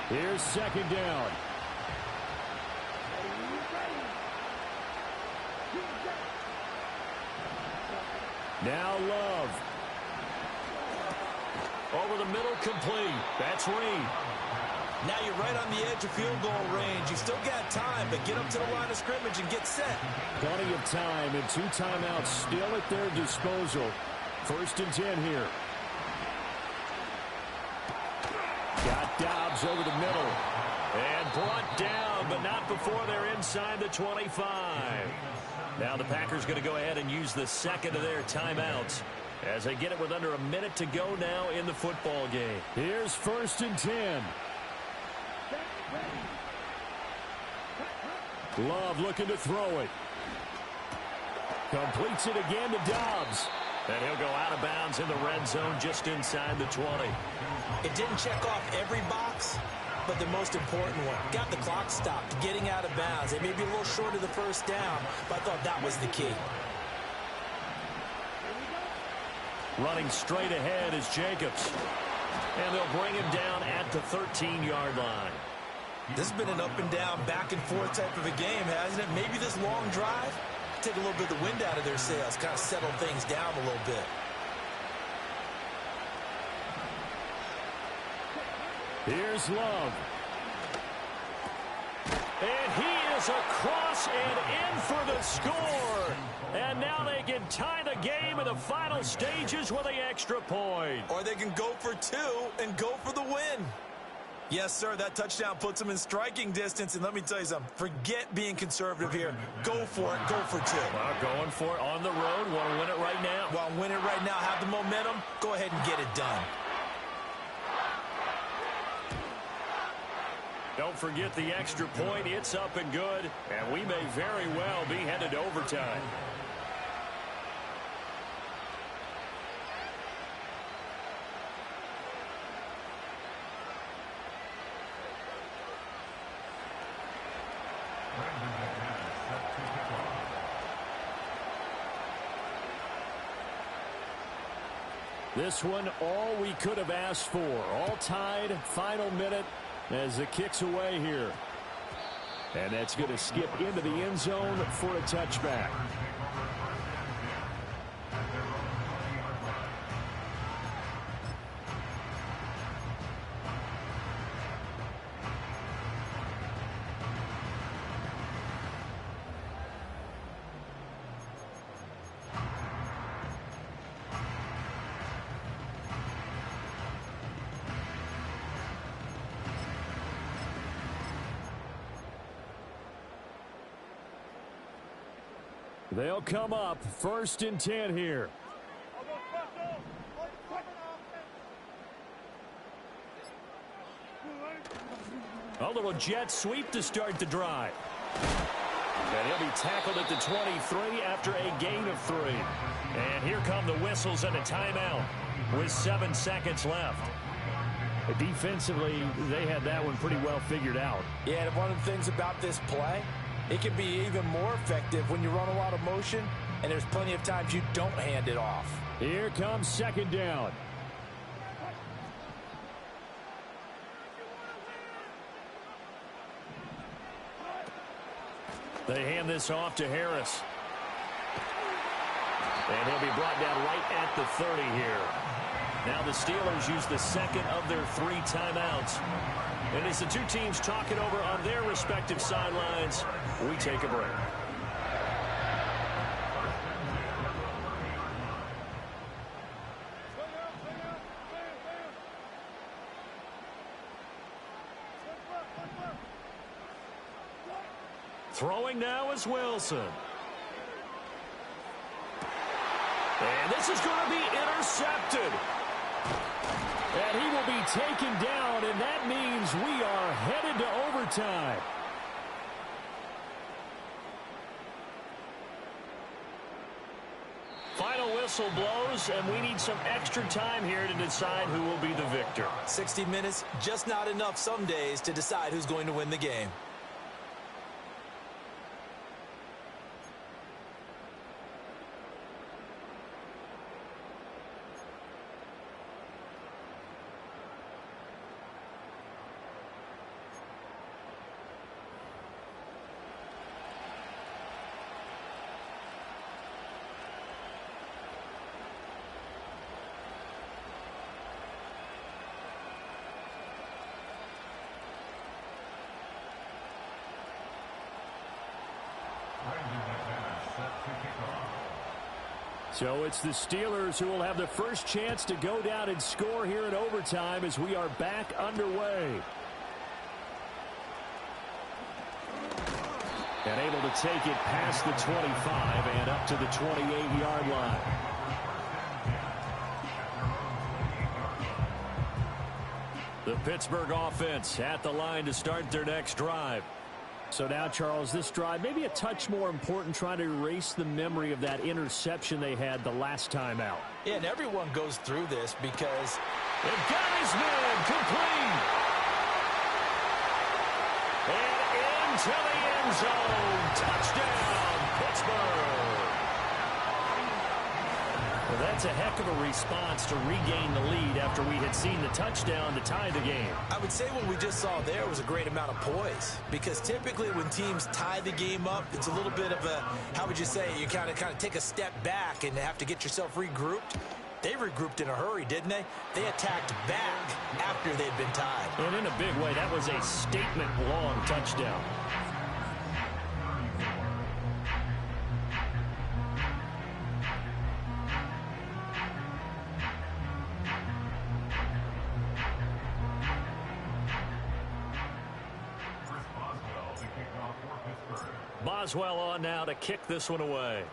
S1: Here's 2nd down. Now Love. Over the middle, complete. That's Reed.
S2: Now you're right on the edge of field goal range. You still got time, but get up to the line of scrimmage and get set.
S1: Plenty of time and 2 timeouts still at their disposal. 1st and 10 here. Got Dobbs over the middle. And brought down, but not before they're inside the 25. Now the Packers going to go ahead and use the 2nd of their timeouts as they get it with under a minute to go now in the football game. Here's 1st and 10. Love looking to throw it. Completes it again to Dobbs. And he'll go out of bounds in the red zone just inside the 20.
S2: It didn't check off every box, but the most important one. Got the clock stopped, getting out of bounds. They may be a little short of the 1st down, but I thought that was the key.
S1: Running straight ahead is Jacobs. And they'll bring him down at the 13-yard line.
S2: This has been an up-and-down, back-and-forth type of a game, hasn't it? Maybe this long drive, take a little bit of the wind out of their sails, kind of settle things down a little bit.
S1: Here's Love. And he is across and in for the score. And now they can tie the game in the final stages with the extra point.
S2: Or they can go for 2 and go for the win. Yes, sir, that touchdown puts them in striking distance. And let me tell you something, forget being conservative here. Go for it, go for 2.
S1: Well, going for it on the road. Want to win it right now.
S2: Want to win it right now, have the momentum, go ahead and get it done.
S1: Don't forget the extra point. It's up and good, and we may very well be headed to overtime.
S4: This one, all we could have asked for. All tied, final minute as it kicks away here. And that's going to skip into the end zone for a touchback. They'll come up 1st and 10 here.
S1: A little jet sweep to start the drive. And he'll be tackled at the 23 after a gain of 3. And here come the whistles and a timeout with 7 seconds left.
S4: Defensively, they had that one pretty well figured out.
S2: Yeah, and one of the things about this play, it can be even more effective when you run a lot of motion, and there's plenty of times you don't hand it off.
S4: Here comes 2nd down.
S1: They hand this off to Harris. And he'll be brought down right at the 30 here. Now the Steelers use the second of their 3 timeouts. And as the two teams talk it over on their respective sidelines, we take a break. Throwing now is Wilson. And this is going to be intercepted. And he will be taken down, and that means we are headed to overtime. Final whistle blows, and we need some extra time here to decide who will be the victor.
S2: 60 minutes, just not enough some days to decide who's going to win the game.
S4: So it's the Steelers who will have the first chance to go down and score here in overtime as we are back underway. And able to take it past the 25 and up to the 28-yard line.
S1: The Pittsburgh offense at the line to start their next drive.
S4: So now, Charles, this drive maybe a touch more important, trying to erase the memory of that interception they had the last time out.
S2: Yeah, and everyone goes through this because
S1: it got his man complete. And into the end zone. Touchdown, Pittsburgh. Well, that's a heck of a response to regain the lead after we had seen the touchdown to tie the game.
S2: I would say what we just saw there was a great amount of poise, because typically when teams tie the game up, it's a little bit of a, how would you say, you kind of take a step back and have to get yourself regrouped. They regrouped in a hurry, didn't they? They attacked back after they'd been tied.
S1: And in a big way, that was a statement-long touchdown. Boswell on now to kick this one away.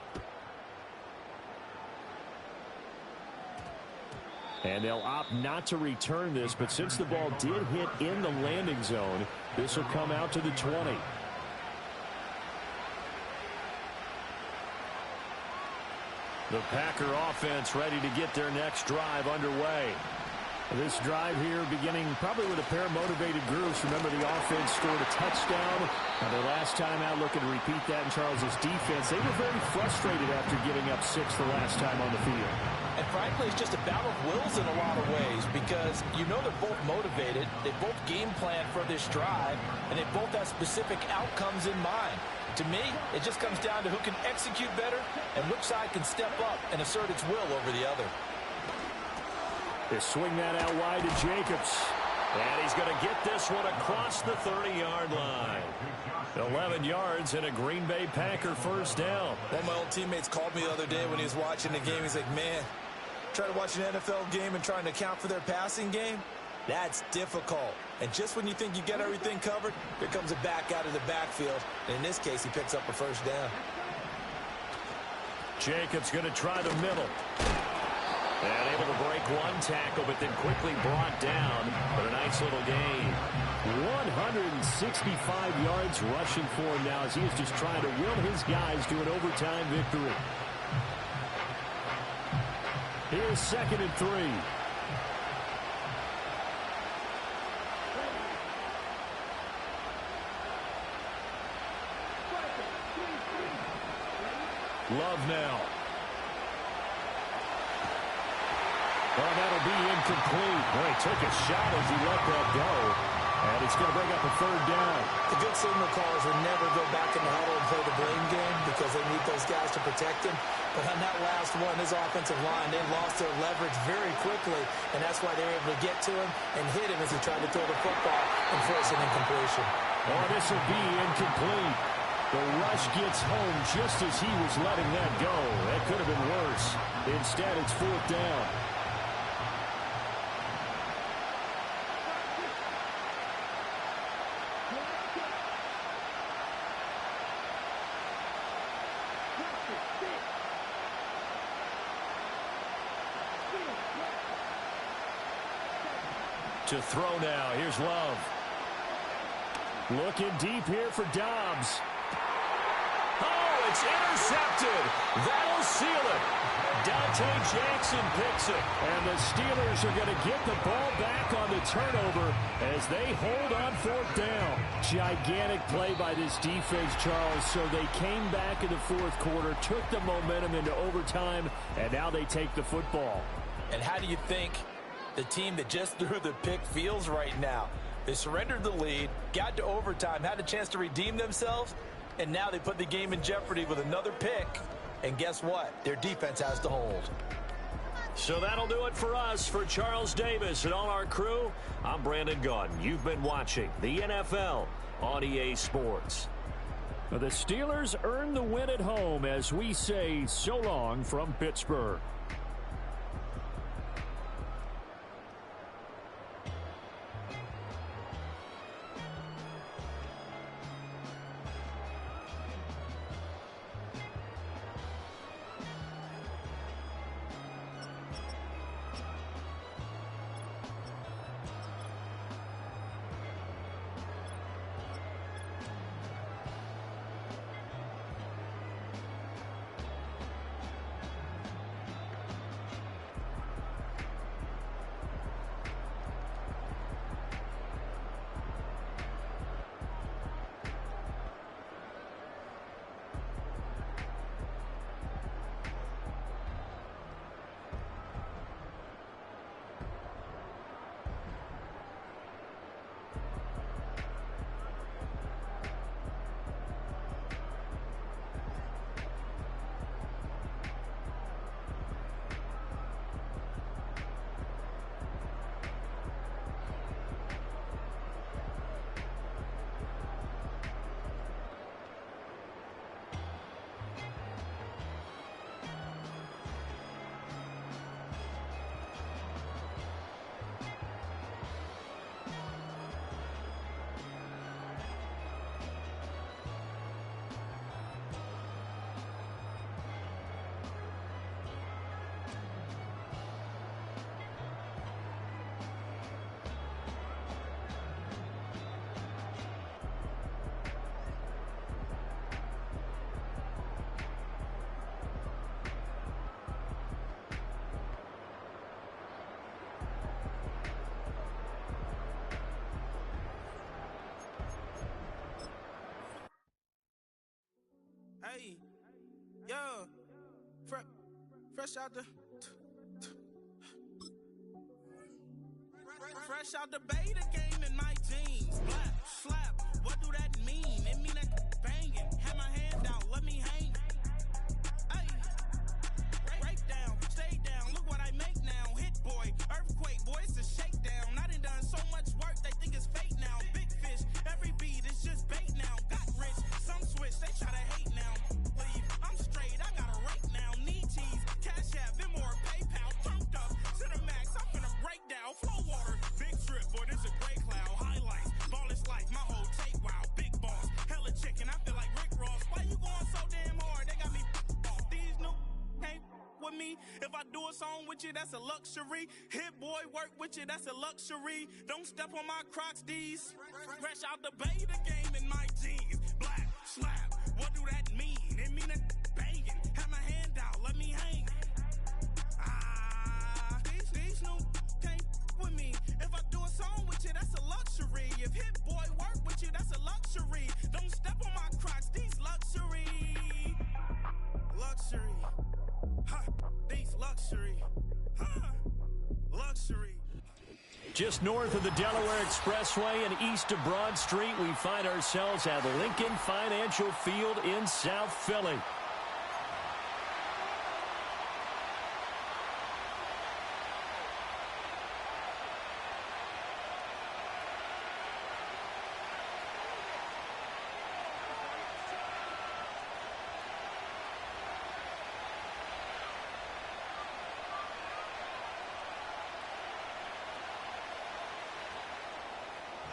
S1: And they'll opt not to return this, but since the ball did hit in the landing zone, this will come out to the 20. The Packer offense ready to get their next drive underway.
S4: This drive here beginning probably with a pair of motivated groups. Remember, the offense scored a touchdown. Their last time out, looking to repeat that in Charles' defense. They were very frustrated after giving up 6 the last time on the field.
S2: And frankly, it's just a battle of wills in a lot of ways because you know they're both motivated. They both game plan for this drive, and they both have specific outcomes in mind. To me, it just comes down to who can execute better and which side can step up and assert its will over the other.
S1: They swing that out wide to Jacobs. And he's going to get this one across the 30-yard line. 11 yards and a Green Bay Packer first down.
S2: One of my old teammates called me the other day when he was watching the game. He's like, man, try to watch an NFL game and trying to account for their passing game? That's difficult. And just when you think you get everything covered, here comes a back out of the backfield. And in this case, he picks up a first down.
S1: Jacobs going to try the middle. And able to break one tackle, but then quickly brought down. But a nice little gain.
S4: 165 yards rushing for him now as he is just trying to will his guys to an overtime victory. Here's 2nd and 3.
S1: Love now. Well, that'll be incomplete. Boy, he took a shot as he let that go. And it's going to bring up a 3rd down.
S2: The good signal callers would never go back in the huddle and play the blame game because they need those guys to protect him. But on that last one, his offensive line, they lost their leverage very quickly, and that's why they were able to get to him and hit him as he tried to throw the football and force an incompletion.
S1: Oh, this will be incomplete. The rush gets home just as he was letting that go. That could have been worse. Instead, it's 4th down. To throw now. Here's Love.
S4: Looking deep here for Dobbs.
S1: Oh, it's intercepted. That'll seal it. Dante Jackson picks it.
S4: And the Steelers are going to get the ball back on the turnover as they hold on 4th down. Gigantic play by this defense, Charles. So they came back in the 4th quarter, took the momentum into overtime, and now they take the football.
S2: And how do you think the team that just threw the pick feels right now? They surrendered the lead, got to overtime, had a chance to redeem themselves, and now they put the game in jeopardy with another pick. And guess what? Their defense has to hold.
S1: So that'll do it for us. For Charles Davis and all our crew, I'm Brandon Gaudin. You've been watching the NFL on EA Sports.
S4: The Steelers earn the win at home as we say so long from Pittsburgh.
S6: Fresh out the beta game in my jeans. Black, slap, what do that mean? It mean that banging. Have my hand out, let me hang. Ay, break down, stay down. Look what I make now. Hit boy, earthquake, boy, it's a shakedown. I done so much work, they think it's fake now. Big fish, every beat is just bait now. Got rich, some switch, they try to hate now. Leave, I'm straight, I got a rake now. Need cheese, cash app, Venmo or PayPal. Pumped up to the max, I'm finna break down. Flow water, big trip, boy, this a gray cloud. Highlights, ball is life, my whole tape, wow. Big boss, hella chicken, I feel like Rick Ross. Why you going so damn hard? They got me off. These new can't with me. If I do a song with you, that's a luxury. Hit boy, work with you, that's a luxury. Don't step on my Crocs, these. Fresh out the beta game in my jeans. Black, slap, what do that mean? It mean a banging. Have my hand out, let me hang. These new can't with me. If I do a song with you, that's a luxury. If hit boy work with you, that's a luxury. Don't step on my Crocs, these luxury. Luxury. Ha, these luxury. Ha, luxury.
S1: Just north of the Delaware Expressway and east of Broad Street, we find ourselves at Lincoln Financial Field in South Philly.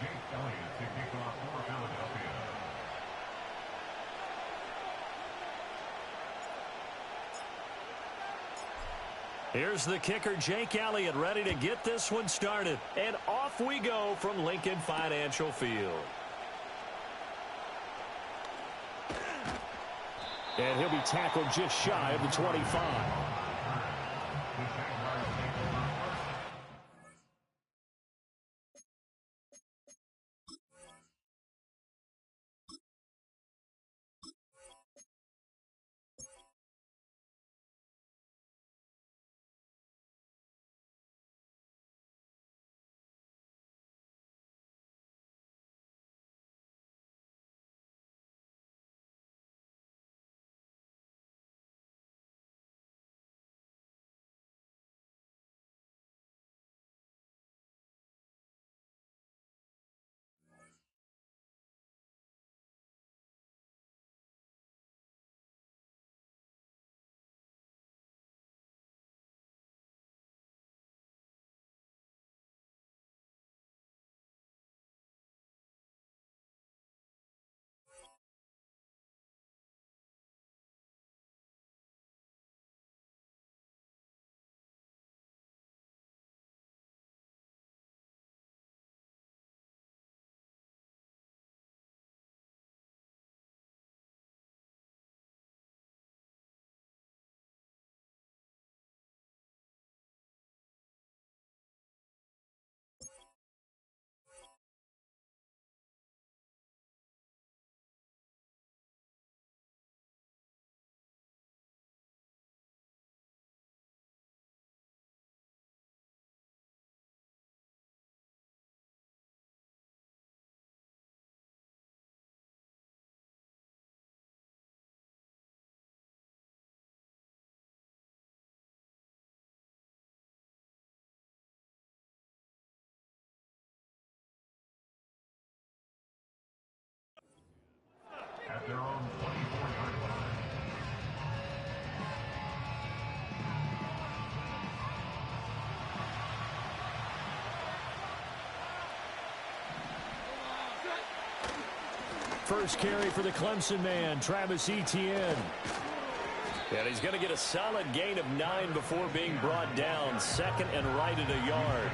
S3: Jake Elliott to kick off for Philadelphia.
S1: Here's the kicker, Jake Elliott, ready to get this one started. And off we go from Lincoln Financial Field.
S4: And he'll be tackled just shy of the 25.
S3: At their own 24-yard line.
S1: First carry for the Clemson man, Travis Etienne. And he's going to get a solid gain of 9 before being brought down. Second and right at a yard.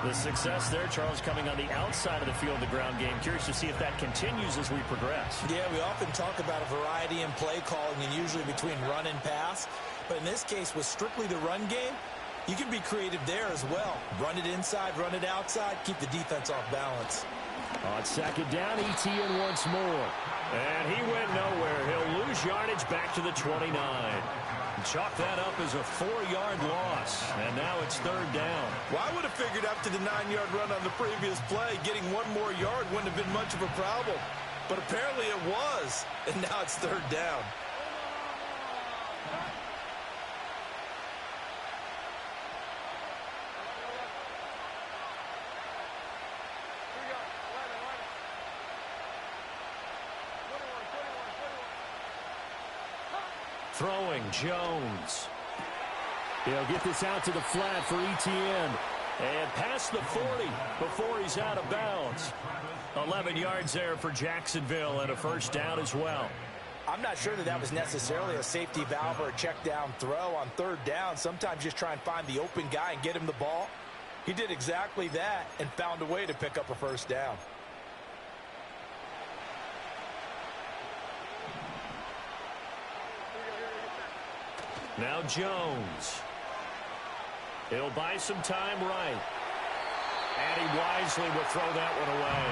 S1: The success there, Charles, coming on the outside of the field, the ground game. Curious to see if that continues as we progress.
S2: Yeah, we often talk about a variety in play calling and usually between run and pass. But in this case, with strictly the run game, you can be creative there as well. Run it inside, run it outside, keep the defense off balance.
S1: On second down, Etienne once more. And he went nowhere. He'll lose yardage back to the 29. Chalk that up as a 4-yard loss. And now it's third down.
S2: Well, I would have figured after the 9-yard run on the previous play, getting one more yard wouldn't have been much of a problem. But apparently it was. And now it's third down.
S1: Throwing, Jones. He'll get this out to the flat for Etienne. And past the 40 before he's out of bounds. 11 yards there for Jacksonville and a first down as well.
S2: I'm not sure that was necessarily a safety valve or a check down throw on third down. Sometimes just try and find the open guy and get him the ball. He did exactly that and found a way to pick up a first down.
S1: Now Jones. He'll buy some time right. And he wisely will throw that one away.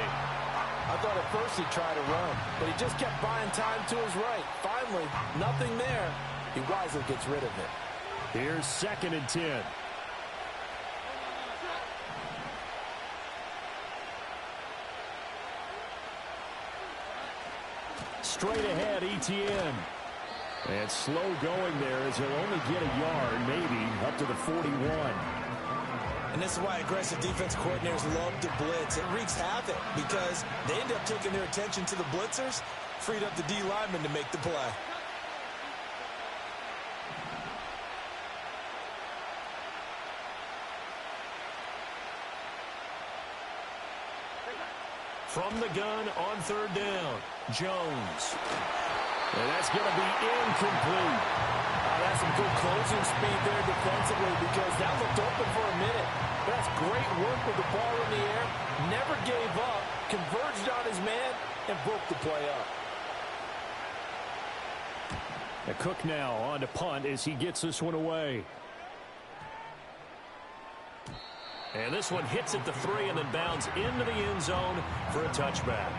S2: I thought at first he'd try to run, but he just kept buying time to his right. Finally, nothing there. He wisely gets rid of it.
S1: Here's second and 10. Straight ahead, Etienne. And slow going there as he'll only get a yard, maybe, up to the 41.
S2: And this is why aggressive defense coordinators love to blitz. It wreaks havoc because they end up taking their attention to the blitzers, freed up the D lineman to make the play.
S1: From the gun on third down, Jones. And that's going to be incomplete.
S2: That's some good closing speed there defensively because that looked open for a minute. But that's great work with the ball in the air. Never gave up, converged on his man, and broke the play up.
S1: And Cook now on to punt as he gets this one away. And this one hits at the 3 and then bounds into the end zone for a touchback.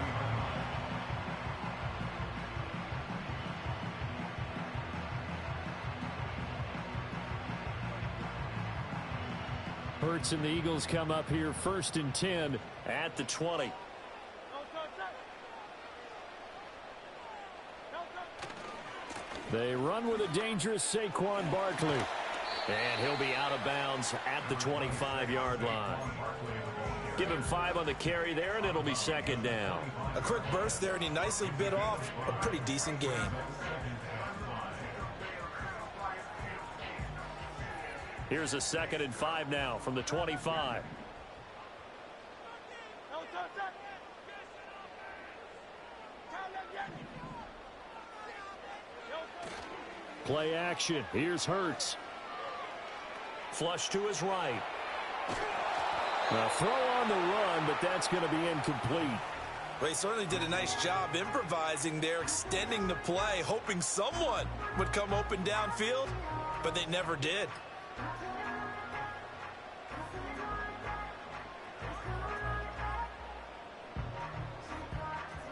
S1: Hurts and the Eagles come up here first and 10 at the 20. They run with a dangerous Saquon Barkley. And he'll be out of bounds at the 25-yard line. Give him 5 on the carry there, and it'll be second down.
S2: A quick burst there, and he nicely bit off a pretty decent gain.
S1: Here's a second and 5 now from the 25. Play action. Here's Hurts. Flush to his right. A throw on the run, but that's going to be incomplete.
S2: Well, he certainly did a nice job improvising there, extending the play, hoping someone would come open downfield, but they never did.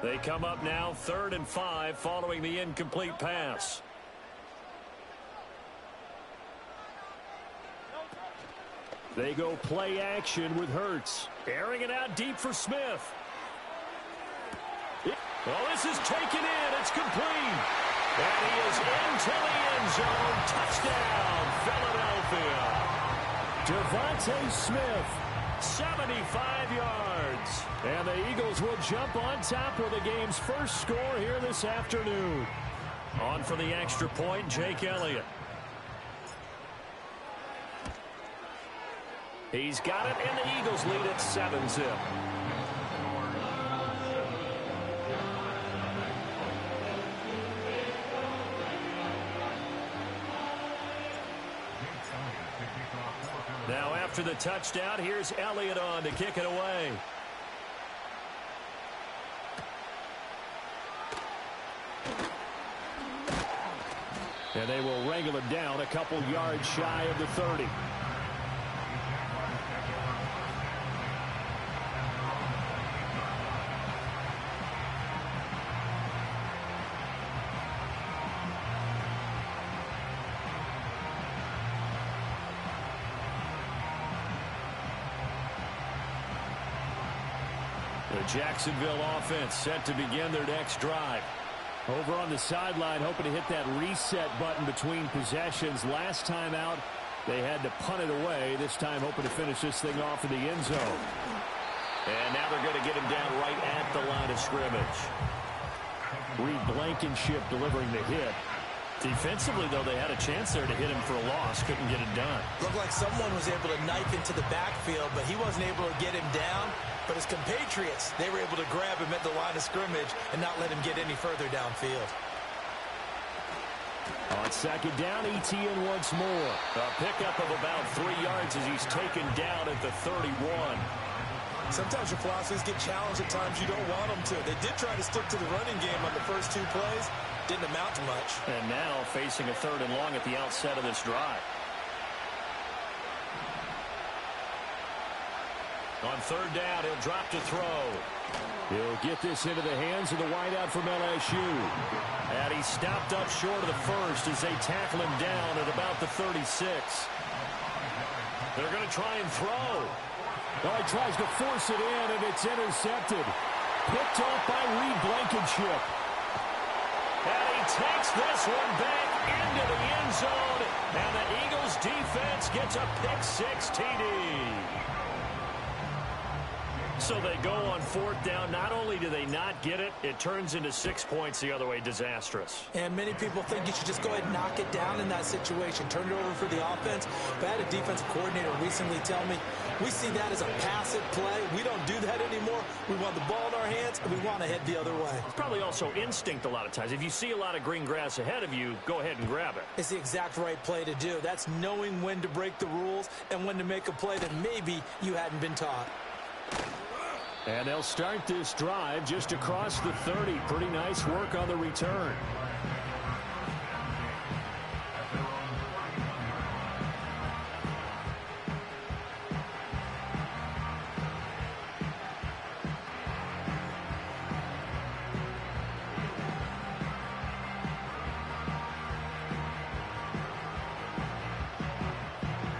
S1: They come up now 3rd and 5 following the incomplete pass. They go play action with Hurts. Airing it out deep for Smith. Well, this is taken in. It's complete. And he is into the end zone. Touchdown, Philadelphia. Devontae Smith, 75 yards. And the Eagles will jump on top with the game's first score here this afternoon. On for the extra point, Jake Elliott. He's got it, and the Eagles lead at 7-zip. Now after the touchdown, here's Elliott on to kick it away. And they will wrangle him down a couple yards shy of the 30. The Jacksonville offense set to begin their next drive.
S4: Over on the sideline, hoping to hit that reset button between possessions. Last time out, they had to punt it away. This time, hoping to finish this thing off in the end zone.
S1: And now they're going to get him down right at the line of scrimmage.
S4: Reed Blankenship delivering the hit.
S1: Defensively, though, they had a chance there to hit him for a loss. Couldn't get it done.
S2: Looked like someone was able to knife into the backfield, but he wasn't able to get him down. But his compatriots, they were able to grab him at the line of scrimmage and not let him get any further downfield.
S4: On second down, Etienne once more.
S1: A pickup of about 3 yards as he's taken down at the 31.
S2: Sometimes your philosophies get challenged at times you don't want them to. They did try to stick to the running game on the first 2 plays. Didn't amount to much.
S1: And now facing a 3rd and long at the outset of this drive. On 3rd down, he'll drop to throw.
S4: He'll get this into the hands of the wideout from LSU.
S1: And he stopped up short of the first as they tackle him down at about the 36. They're going to try and throw.
S4: Oh, he tries to force it in, and it's intercepted. Picked off by Reed Blankenship.
S1: And he takes this one back into the end zone. And the Eagles defense gets a pick-6 TD. So they go on 4th down. Not only do they not get it, it turns into 6 points the other way. Disastrous.
S2: And many people think you should just go ahead and knock it down in that situation. Turn it over for the offense. But I had a defensive coordinator recently tell me, we see that as a passive play. We don't do that anymore. We want the ball in our hands, and we want to head the other way.
S1: It's probably also instinct a lot of times. If you see a lot of green grass ahead of you, go ahead and grab it.
S2: It's the exact right play to do. That's knowing when to break the rules and when to make a play that maybe you hadn't been taught.
S4: And they'll start this drive just across the 30. Pretty nice work on the return.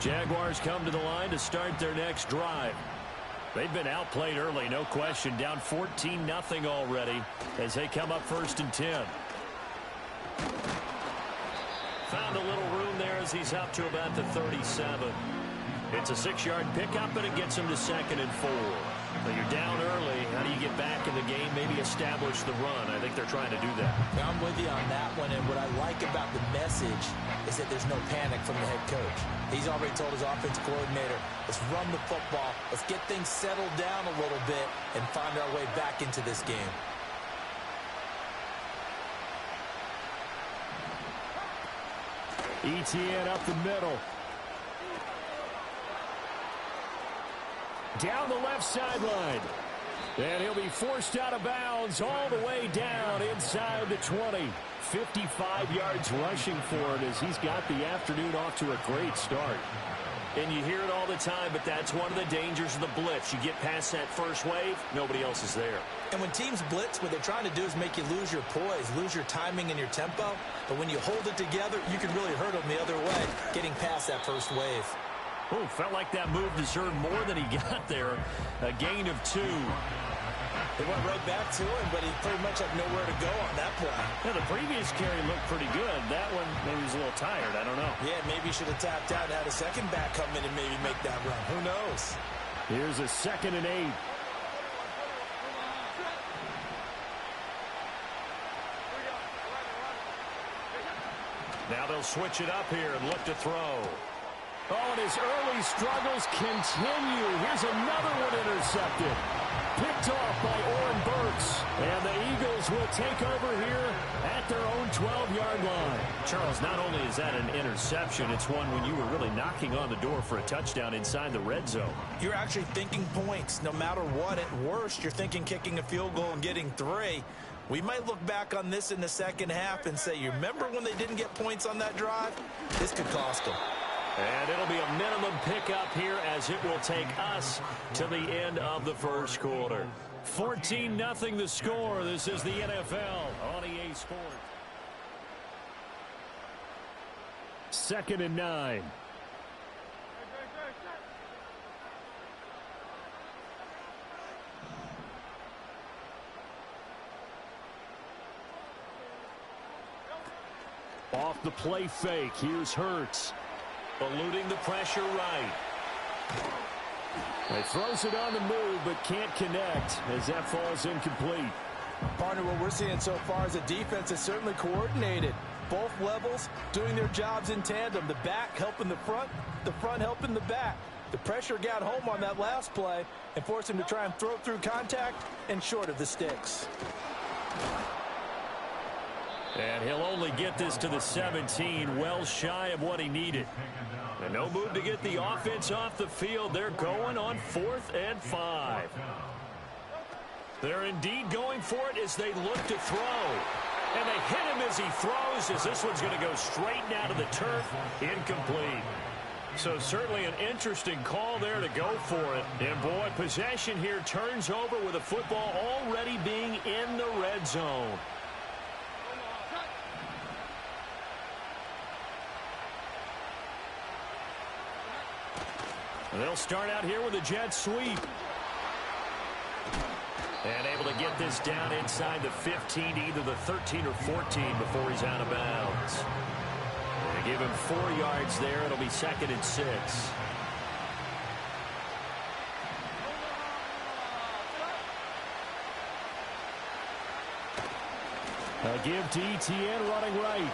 S1: Jaguars come to the line to start their next drive. They've been outplayed early, no question. Down 14-0 already as they come up 1st and 10. Found a little room there as he's up to about the 37. It's a 6-yard pickup, and it gets him to 2nd and 4. So you're down early. How do you get back in the game? Maybe establish the run. I think they're trying to do that.
S2: Now, I'm with you on that one, and what I like about the message is that there's no panic from the head coach. He's already told his offensive coordinator, let's run the football, let's get things settled down a little bit and find our way back into this game.
S4: Etienne up the middle. Down the left sideline. And he'll be forced out of bounds all the way down inside the 20. 55 yards rushing for it as he's got the afternoon off to a great start.
S1: And you hear it all the time, but that's one of the dangers of the blitz. You get past that first wave, nobody else is there.
S2: And when teams blitz, what they're trying to do is make you lose your poise, lose your timing and your tempo. But when you hold it together, you can really hurt them the other way, getting past that first wave.
S1: Oh, felt like that move deserved more than he got there. A gain of 2.
S2: They went right back to him, but he pretty much had nowhere to go on that play.
S1: Yeah, the previous carry looked pretty good. That one, maybe he was a little tired. I don't know.
S2: Yeah, maybe he should have tapped out and had a second back come in and maybe make that run. Who knows?
S4: Here's a 2nd and 8.
S1: Now they'll switch it up here and look to throw.
S4: Oh, and his early struggles continue. Here's another one intercepted. Picked off by Oren Burks. And the Eagles will take over here at their own 12-yard line.
S1: Charles, not only is that an interception, it's one when you were really knocking on the door for a touchdown inside the red zone.
S2: You're actually thinking points. No matter what, at worst, you're thinking kicking a field goal and getting 3. We might look back on this in the second half and say, you remember when they didn't get points on that drive? This could cost them.
S1: And it'll be a minimum pickup here as it will take us to the end of the first quarter. 14-0 the score. This is the NFL on EA Sports.
S4: 2nd and 9.
S1: the play fake. Here's Hurts. Eluding the pressure right. He throws it on the move, but can't connect as that falls incomplete.
S2: Partner, what we're seeing so far is the defense is certainly coordinated. Both levels doing their jobs in tandem. The back helping the front helping the back. The pressure got home on that last play and forced him to try and throw through contact and short of the sticks.
S1: And he'll only get this to the 17, well shy of what he needed. And no move to get the offense off the field. They're going on 4th and 5. They're indeed going for it as they look to throw. And they hit him as he throws, as this one's going to go straight down to the turf. Incomplete. So certainly an interesting call there to go for it. And boy, possession here turns over with the football already being in the red zone. They'll start out here with a jet sweep. And able to get this down inside the 15 to either the 13 or 14 before he's out of bounds. They give him 4 yards there. It'll be 2nd and 6. A give to Etienne running right.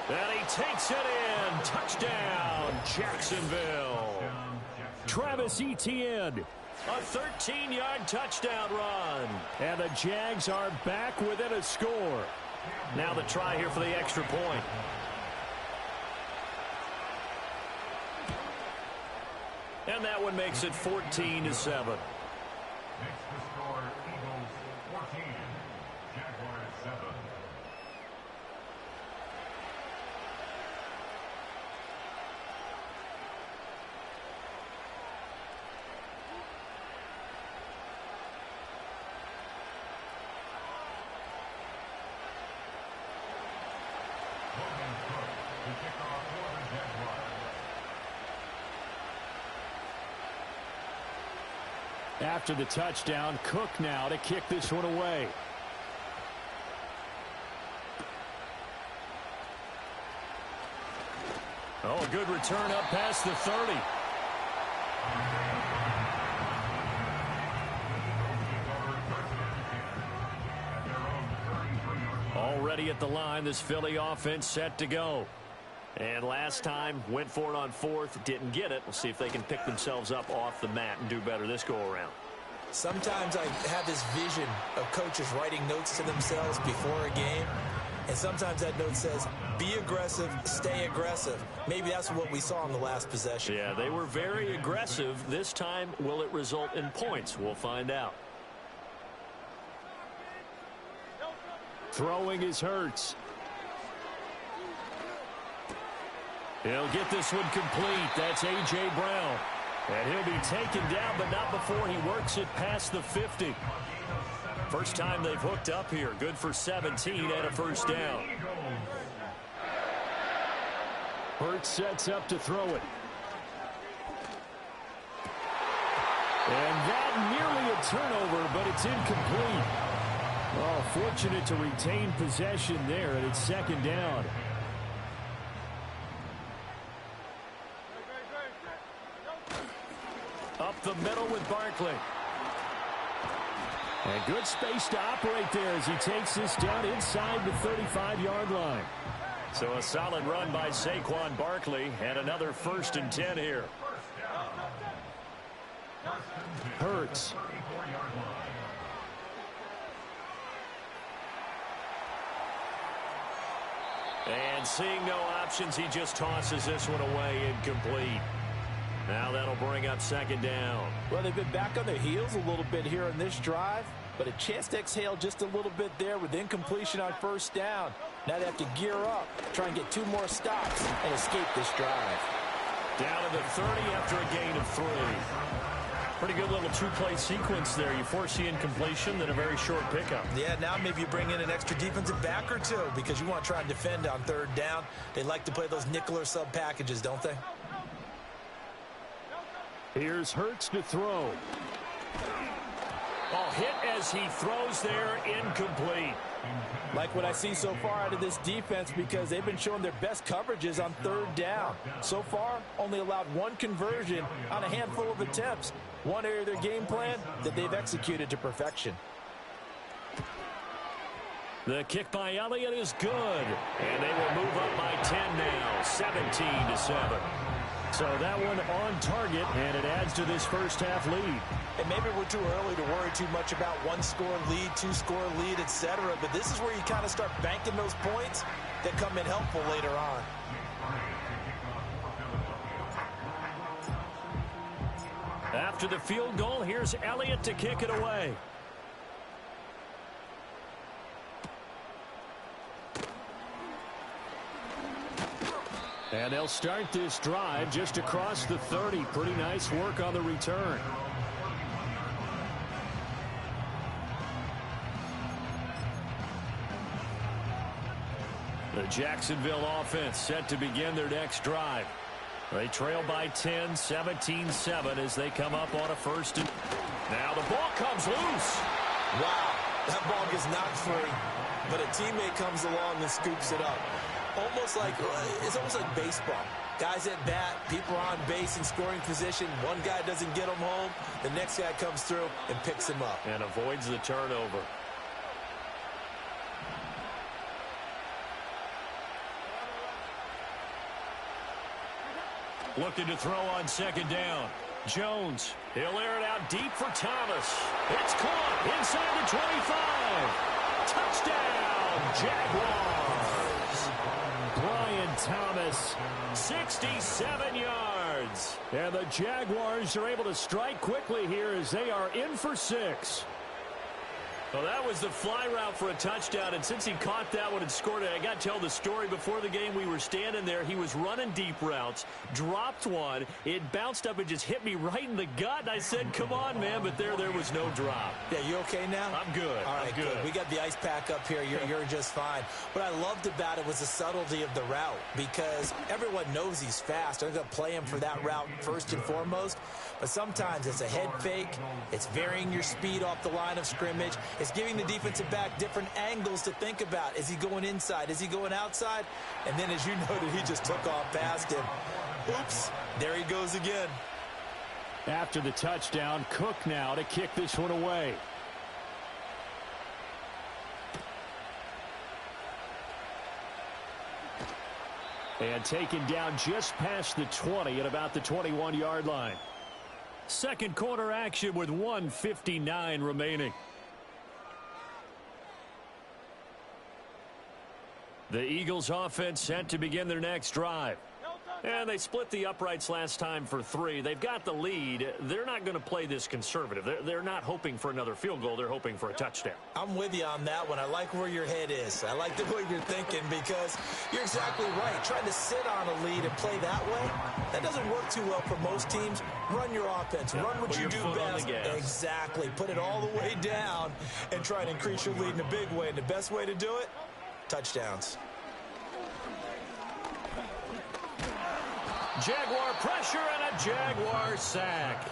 S1: And he takes it in. Touchdown, Jacksonville. Travis Etienne. A 13-yard touchdown run. And the Jags are back within a score. Now the try here for the extra point. And that one makes it 14-7.
S3: Next to score, Eagles 14, Jaguars 7.
S1: After the touchdown, Cook now to kick this one away. Oh, a good return up past the 30. Already at the line, this Philly offense set to go. And last time, went for it on 4th, didn't get it. We'll see if they can pick themselves up off the mat and do better this go-around.
S2: Sometimes I have this vision of coaches writing notes to themselves before a game, and sometimes that note says, be aggressive, stay aggressive. Maybe that's what we saw in the last possession.
S1: Yeah, they were very aggressive. This time, will it result in points? We'll find out. Throwing is Hurts. He'll get this one complete. That's A.J. Brown. And he'll be taken down, but not before he works it past the 50. First time they've hooked up here. Good for 17 and a first down. Hurts sets up to throw it. And that nearly a turnover, but it's incomplete. Oh, fortunate to retain possession there, and it's 2nd down. Up the middle with Barkley. And good space to operate there as he takes this down inside the 35-yard line. So a solid run by Saquon Barkley and another 1st and 10 here. Hurts. And seeing no options, he just tosses this one away incomplete. Now that'll bring up 2nd down.
S2: Well, they've been back on their heels a little bit here in this drive, but a chance to exhale just a little bit there with incompletion on 1st down. Now they have to gear up, try and get 2 more stops and escape this drive.
S1: Down to the 30 after a gain of 3. Pretty good little 2-play sequence there. You force the incompletion, then a very short pickup.
S2: Yeah, now maybe you bring in an extra defensive back or 2 because you want to try and defend on 3rd down. They like to play those nickel or sub packages, don't they?
S1: Here's Hurts to throw. Oh, hit as he throws there, incomplete.
S2: Like what I see so far out of this defense, because they've been showing their best coverages on third down. So far, only allowed one conversion on a handful of attempts. One area of their game plan that they've executed to perfection.
S1: The kick by Elliott is good. And they will move up by 10 now, 17-7. So that one on target, and it adds to this first half lead.
S2: And maybe we're too early to worry too much about one-score lead, two-score lead, etc. But this is where you kind of start banking those points that come in helpful later on.
S1: After the field goal, here's Elliott to kick it away. And they'll start this drive just across the 30. Pretty nice work on the return. The Jacksonville offense set to begin their next drive. They trail by 10, 17-7 as they come up on a first. Now the ball comes loose.
S2: Wow, that ball gets knocked free, but a teammate comes along and scoops it up. It's almost like baseball. Guys at bat, people are on base in scoring position. One guy doesn't get him home. The next guy comes through and picks him up.
S1: And avoids the turnover. Looking to throw on second down. Jones, he'll air it out deep for Thomas. It's caught inside the 25. Touchdown, Jaguars. Brian Thomas, 67 yards. And the Jaguars are able to strike quickly here as they are in for 6. Well, that was the fly route for a touchdown, and since he caught that one and scored it, I got to tell the story. Before the game, we were standing there. He was running deep routes, dropped one. It bounced up and just hit me right in the gut, and I said, come on, man, but there was no drop.
S2: Yeah, you okay now?
S1: I'm good.
S2: All right, good. We got the ice pack up here. You're just fine. What I loved about it was the subtlety of the route, because everyone knows he's fast. They're going to play him for that route first and foremost, but sometimes it's a head fake. It's varying your speed off the line of scrimmage. It's giving the defensive back different angles to think about. Is he going inside? Is he going outside? And then, as you noted, he just took off past him. Oops, there he goes again.
S1: After the touchdown, Cook now to kick this one away. And taken down just past the 20 at about the 21-yard line. Second quarter action with 1:59 remaining. The Eagles offense set to begin their next drive. And they split the uprights last time for 3. They've got the lead. They're not going to play this conservative. They're not hoping for another field goal. They're hoping for a touchdown.
S2: I'm with you on that one. I like where your head is. I like the way you're thinking, because you're exactly right. Trying to sit on a lead and play that way, that doesn't work too well for most teams. Run your offense. Run what you do best. Exactly. Put it all the way down and try and increase your lead in a big way. And the best way to do it, touchdowns.
S1: Jaguar pressure and a Jaguar sack.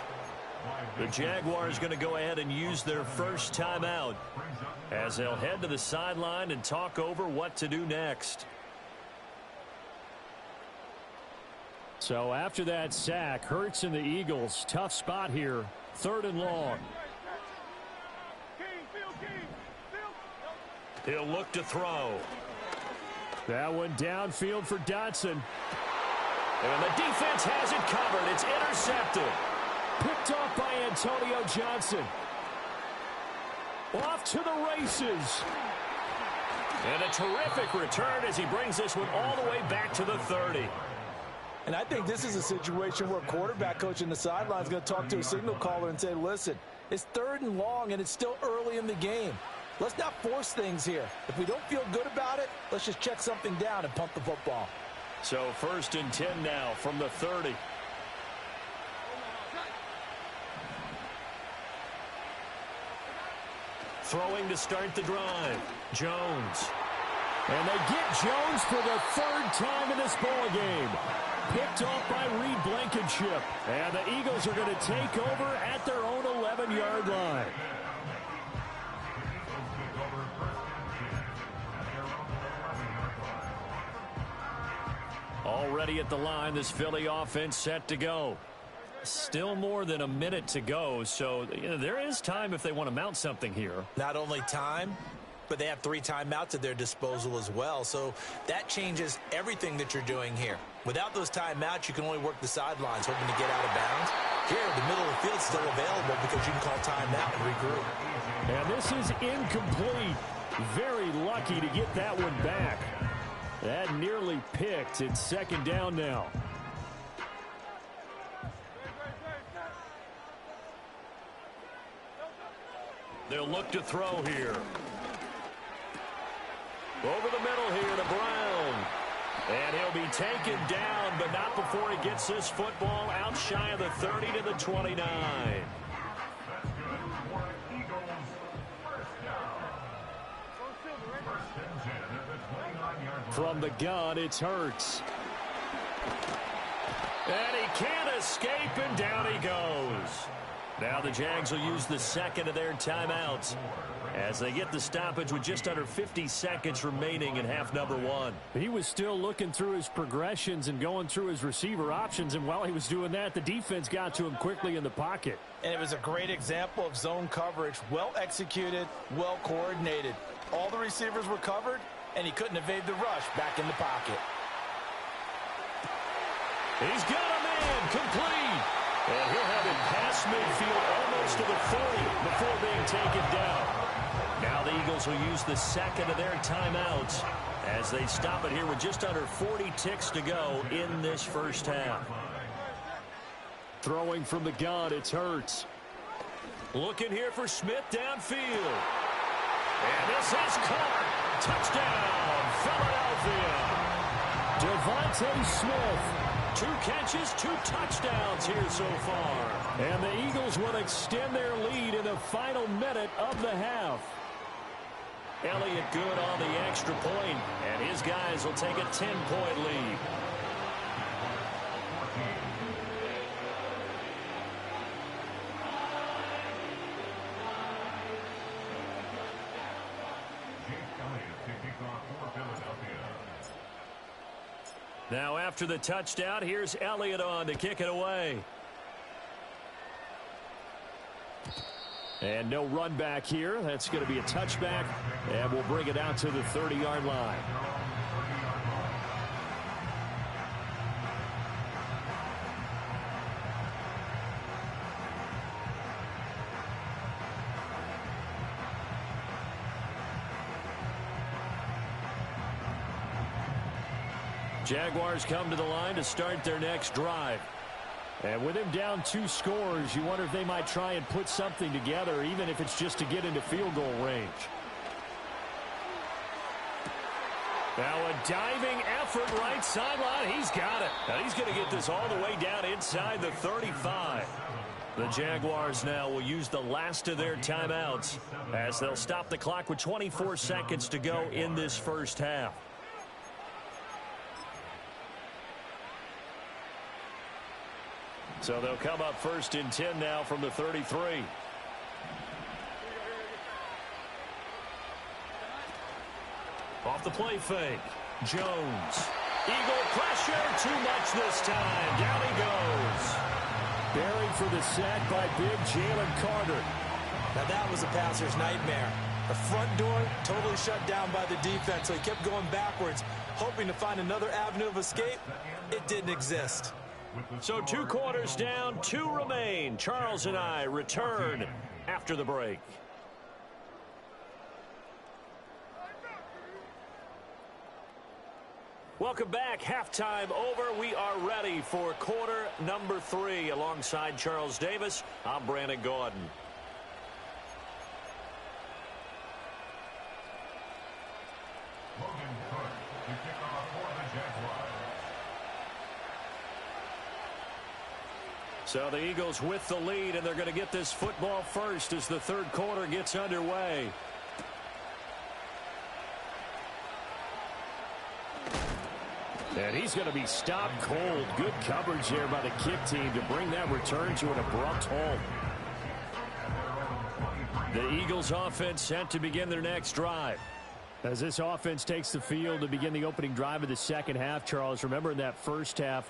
S1: The Jaguars going to go ahead and use their first timeout as they'll head to the sideline and talk over what to do next. So after that sack, Hurts and the Eagles, tough spot here. 3rd and long. He'll look to throw. That one downfield for Dotson. And the defense has it covered. It's intercepted. Picked off by Antonio Johnson. Off to the races. And a terrific return as he brings this one all the way back to the 30.
S2: And I think this is a situation where quarterback coach in the sideline is going to talk to a signal caller and say, listen, it's 3rd and long and it's still early in the game. Let's not force things here. If we don't feel good about it, let's just check something down and pump the football.
S1: So 1st and 10 now from the 30. Throwing to start the drive. Jones. And they get Jones for the 3rd time in this ball game. Picked off by Reed Blankenship. And the Eagles are going to take over at their own 11-yard line. Already at the line, this Philly offense set to go. Still more than a minute to go, so there is time if they want to mount something here.
S2: Not only time, but they have 3 timeouts at their disposal as well, so that changes everything that you're doing here. Without those timeouts, you can only work the sidelines, hoping to get out of bounds. Here, the middle of the field is still available because you can call timeout and regroup.
S1: And this is incomplete. Very lucky to get that one back. That nearly picked. It's second down now. They'll look to throw here. Over the middle here to Brown. And he'll be taken down, but not before he gets this football out shy of the 30 to the 29. From the gun, it's Hurts. And he can't escape, and down he goes. Now the Jags will use the second of their timeouts as they get the stoppage with just under 50 seconds remaining in half number 1. He was still looking through his progressions and going through his receiver options, and while he was doing that, the defense got to him quickly in the pocket.
S2: And it was a great example of zone coverage. Well executed, well coordinated. All the receivers were covered, and he couldn't evade the rush back in the pocket.
S1: He's got a man complete. And he'll have it past midfield almost to the 40 before being taken down. Now the Eagles will use the second of their timeouts as they stop it here with just under 40 ticks to go in this first half. Throwing from the gun, it's Hurts. Looking here for Smith downfield. And this is caught. Touchdown, Philadelphia. Devontae Smith. 2 catches, 2 touchdowns here so far. And the Eagles will extend their lead in the final minute of the half. Elliott good on the extra point, and his guys will take a 10-point lead. Now after the touchdown, here's Elliott on to kick it away. And no run back here. That's going to be a touchback, and we'll bring it out to the 30-yard line. Jaguars come to the line to start their next drive. And with him down 2 scores, you wonder if they might try and put something together, even if it's just to get into field goal range. Now a diving effort right sideline. He's got it. Now he's going to get this all the way down inside the 35. The Jaguars now will use the last of their timeouts as they'll stop the clock with 24 seconds to go in this first half. So they'll come up first and 10 now from the 33. Off the play fake. Jones. Eagle pressure. Too much this time. Down he goes. Buried for the sack by big Jalen Carter.
S2: Now that was a passer's nightmare. The front door totally shut down by the defense, so he kept going backwards, hoping to find another avenue of escape. It didn't exist.
S1: So 2 quarters down, 2 remain. Charles and I return after the break. Welcome back. Halftime over. We are ready for quarter number 3. Alongside Charles Davis, I'm Brandon Gaudin.
S3: Logan Cook to kick off for the Jaguars.
S1: So the Eagles with the lead, and they're going to get this football first as the third quarter gets underway. And he's going to be stopped cold. Good coverage there by the kick team to bring that return to an abrupt halt. The Eagles offense set to begin their next drive.
S4: As this offense takes the field to begin the opening drive of the second half, Charles, remember in that first half,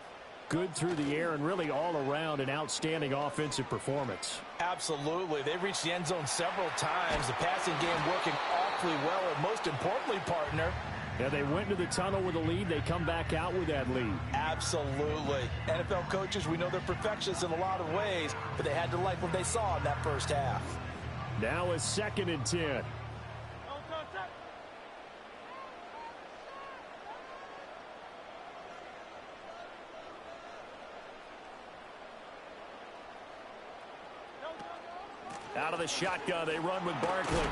S4: good through the air and really all around an outstanding offensive performance.
S2: Absolutely. They reached the end zone several times. The passing game working awfully well. And most importantly, partner,
S4: yeah, they went into the tunnel with a lead. They come back out with that lead.
S2: absolutely. NFL coaches, we know they're perfectionists in a lot of ways, but they had to like what they saw in that first half.
S4: Now a 2nd and 10. Out of the shotgun, they run with Barkley.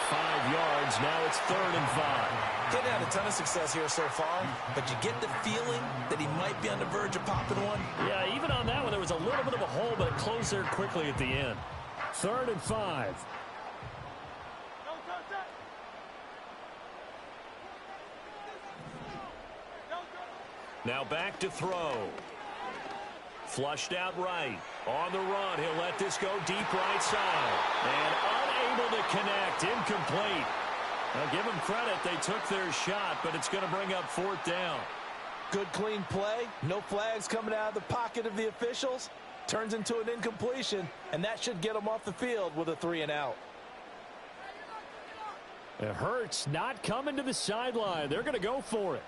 S4: 5 yards, now it's 3rd and 5.
S2: Didn't have a ton of success here so far, but you get the feeling that he might be on the verge of popping one.
S1: Yeah, even on that one, there was a little bit of a hole, but it closed there quickly at the end.
S4: 3rd and 5.
S1: Now back to throw. Flushed out right. On the run, he'll let this go deep right side. And unable to connect. Incomplete. Now give them credit. They took their shot, but it's going to bring up 4th down.
S2: Good, clean play. No flags coming out of the pocket of the officials. Turns into an incompletion, and that should get them off the field with a 3-and-out.
S4: It hurts not coming to the sideline. They're going to go for it.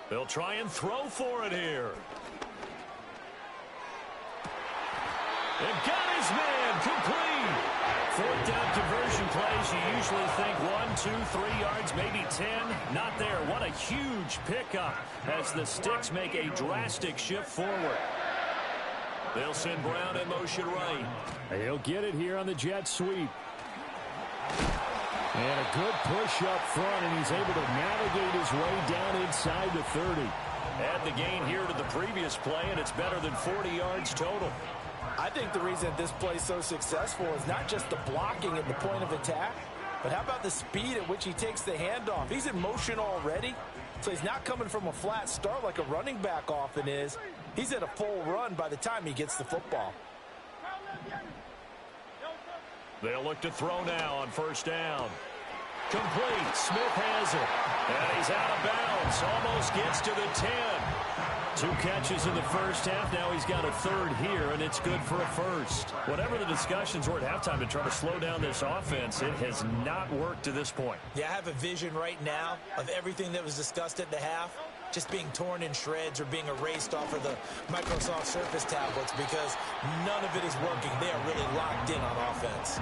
S1: They'll try and throw for it here. And got his man complete. 4th down conversion plays. You usually think 1, 2, 3 yards, maybe 10. Not there. What a huge pickup as the Sticks make a drastic shift forward. They'll send Brown in motion right.
S4: He'll get it here on the jet sweep. And a good push up front, and he's able to navigate his way down inside the 30.
S1: Add the gain here to the previous play, and it's better than 40 yards total.
S2: I think the reason this play is so successful is not just the blocking at the point of attack, but how about the speed at which he takes the handoff? He's in motion already, so he's not coming from a flat start like a running back often is. He's at a full run by the time he gets the football.
S1: They'll look to throw now on 1st down. Complete. Smith has it. And he's out of bounds. Almost gets to the 10. 2 catches in the first half. Now he's got a 3rd here, and it's good for a 1st. Whatever the discussions were at halftime to try to slow down this offense, it has not worked to this point.
S2: Yeah, I have a vision right now of everything that was discussed at the half just being torn in shreds or being erased off of the Microsoft Surface tablets because none of it is working. They are really locked in on offense.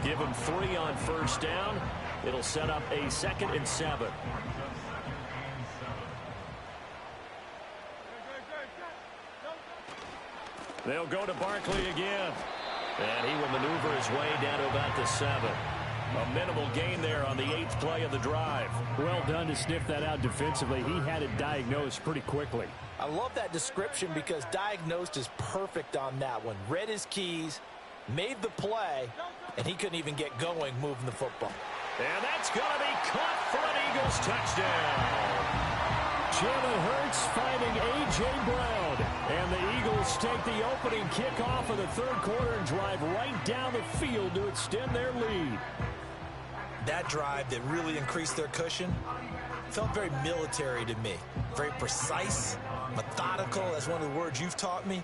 S1: Give him 3 on 1st down. It'll set up a 2nd and 7. They'll go to Barkley again. And he will maneuver his way down to about the 7. A minimal gain there on the 8th play of the drive.
S4: Well done to sniff that out defensively. He had it diagnosed pretty quickly.
S2: I love that description because diagnosed is perfect on that one. Read his keys, made the play, and he couldn't even get going moving the football.
S1: And that's going to be caught for an Eagles touchdown.
S4: Jalen Hurts finding A.J. Brown. And the Eagles take the opening kickoff of the 3rd quarter and drive right down the field to extend their lead.
S2: That drive that really increased their cushion felt very military to me. Very precise, methodical. That's one of the words you've taught me.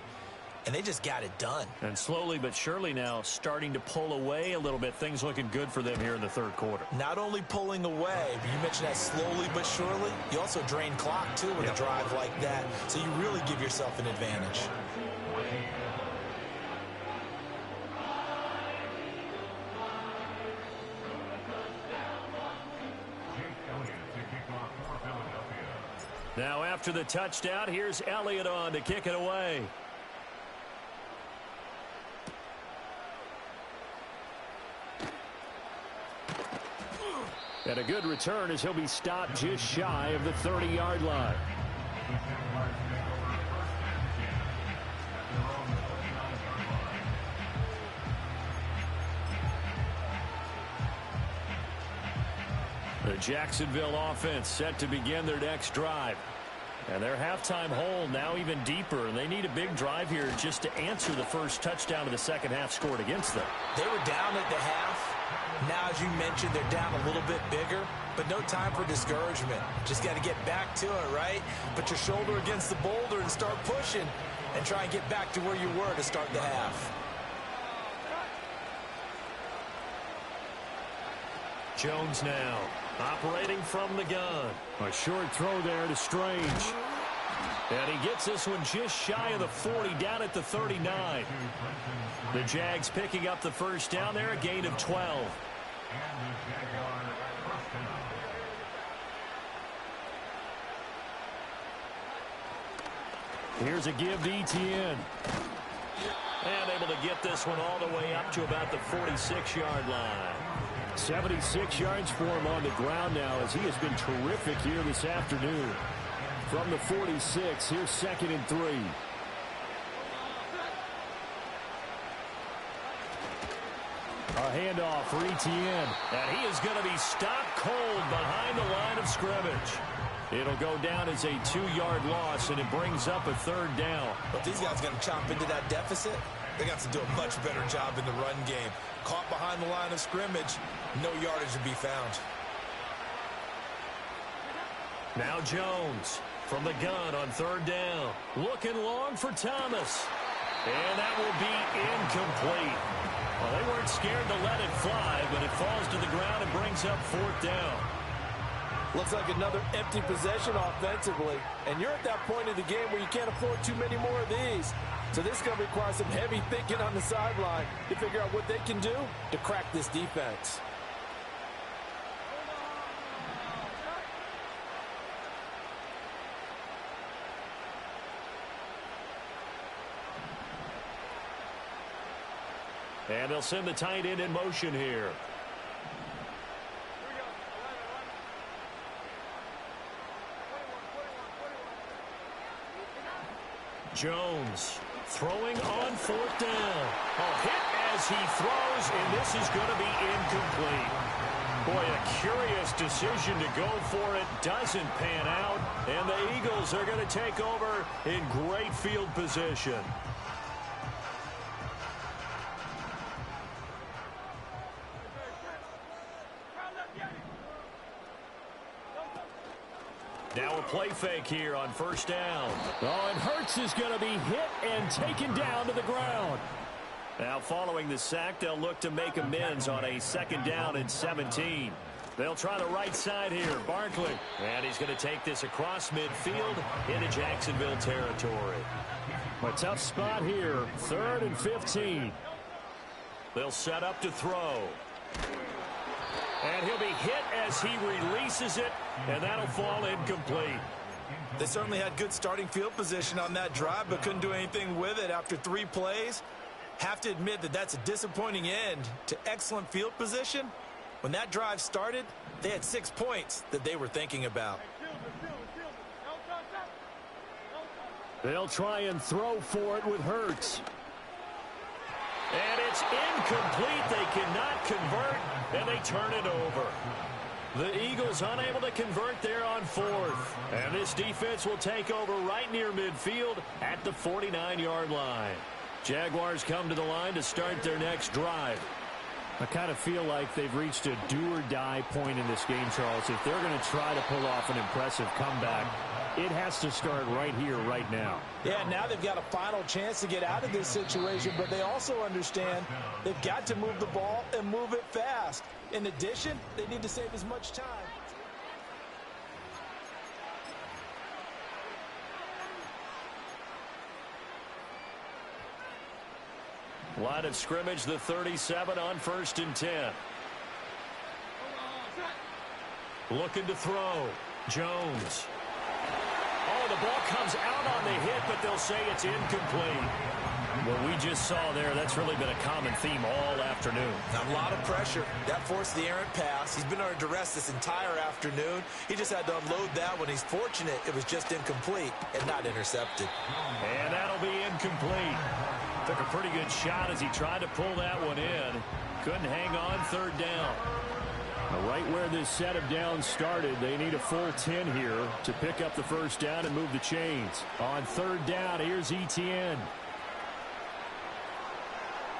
S2: And they just got it done.
S1: And slowly but surely now starting to pull away a little bit. Things looking good for them here in the 3rd quarter.
S2: Not only pulling away, but you mentioned that slowly but surely. You also drain clock, too, with a drive like that. So you really give yourself an advantage.
S1: Now after the touchdown, here's Elliott on to kick it away.
S4: And a good return as he'll be stopped just shy of the 30-yard line.
S1: The Jacksonville offense set to begin their next drive. And their halftime hole now even deeper. They need a big drive here just to answer the first touchdown of the second half scored against them.
S2: They were down at the half. Now, as you mentioned, they're down a little bit bigger, but no time for discouragement. Just got to get back to it, right? Put your shoulder against the boulder and start pushing and try and get back to where you were to start the half.
S1: Jones now operating from the gun.
S4: A short throw there to Strange.
S1: And he gets this one just shy of the 40, down at the 39. The Jags picking up the first down there, a gain of 12. Here's a give to Etienne. And able to get this one all the way up to about the 46-yard line.
S4: 76 yards for him on the ground now as he has been terrific here this afternoon. From the 46, here's 2nd and 3. A handoff for Etienne.
S1: And he is going to be stopped cold behind the line of scrimmage. It'll go down as a 2-yard loss, and it brings up a 3rd down.
S2: But these guys going to chomp into that deficit? They got to do a much better job in the run game. Caught behind the line of scrimmage, no yardage to be found.
S1: Now Jones from the gun on 3rd down. Looking long for Thomas. And that will be incomplete. Well, they weren't scared to let it fly, but it falls to the ground and brings up 4th down.
S2: Looks like another empty possession offensively. And you're at that point of the game where you can't afford too many more of these. So this is going to require some heavy thinking on the sideline to figure out what they can do to crack this defense.
S1: And they'll send the tight end in motion here. Jones throwing on 4th down. A hit as he throws, and this is going to be incomplete. Boy, a curious decision to go for it. Doesn't pan out, and the Eagles are going to take over in great field position. Now a play fake here on 1st down.
S4: Oh, and Hurts is going to be hit and taken down to the ground.
S1: Now following the sack, they'll look to make amends on a 2nd down and 17. They'll try the right side here. Barkley. And he's going to take this across midfield into Jacksonville territory.
S4: A tough spot here. 3rd and 15.
S1: They'll set up to throw. And he'll be hit as he releases it, and that'll fall incomplete.
S2: They certainly had good starting field position on that drive, but couldn't do anything with it after 3 plays. Have to admit that that's a disappointing end to excellent field position. When that drive started, they had 6 points that they were thinking about.
S4: They'll try and throw for it with Hurts.
S1: And it's incomplete. They cannot convert, and they turn it over. The Eagles unable to convert there on 4th. And this defense will take over right near midfield at the 49-yard line. Jaguars come to the line to start their next drive.
S4: I kind of feel like they've reached a do-or-die point in this game, Charles. If they're going to try to pull off an impressive comeback, it has to start right here, right now.
S2: Yeah, now they've got a final chance to get out of this situation, but they also understand they've got to move the ball and move it fast. In addition, they need to save as much time.
S1: Line of scrimmage, the 37 on 1st and 10. Looking to throw. Jones. Oh, the ball comes out on the hit, but they'll say it's incomplete. What we just saw there, that's really been a common theme all afternoon.
S2: A lot of pressure. That forced the errant pass. He's been under duress this entire afternoon. He just had to unload that one. He's fortunate it was just incomplete and not intercepted.
S1: And that'll be incomplete. Took a pretty good shot as he tried to pull that one in. Couldn't hang on 3rd down.
S4: Right where this set of downs started, they need a full 10 here to pick up the first down and move the chains. On third down, here's Etienne.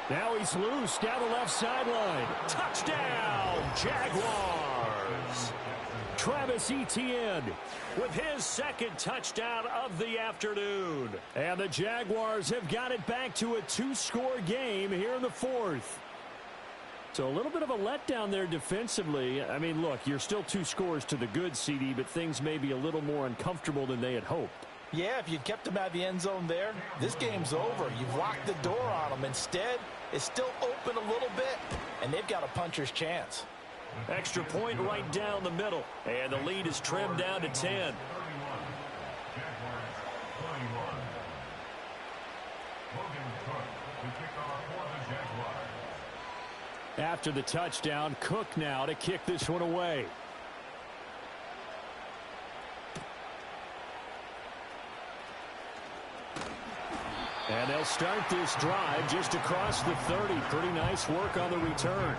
S4: Now he's loose down the left sideline. Touchdown, Jaguars! Travis Etienne with his second touchdown of the afternoon. And the Jaguars have got it back to a 2-score game here in the fourth. So a little bit of a letdown there defensively. I mean, look, you're still 2 scores to the good, CD, but things may be a little more uncomfortable than they had hoped.
S2: Yeah, if you'd kept them out of the end zone there, this game's over. You've locked the door on them. Instead, it's still open a little bit, and they've got a puncher's chance.
S1: Extra point right down the middle, and the lead is trimmed down to 10.
S4: After the touchdown, Cook now to kick this one away. And they'll start this drive just across the 30. Pretty nice work on the return.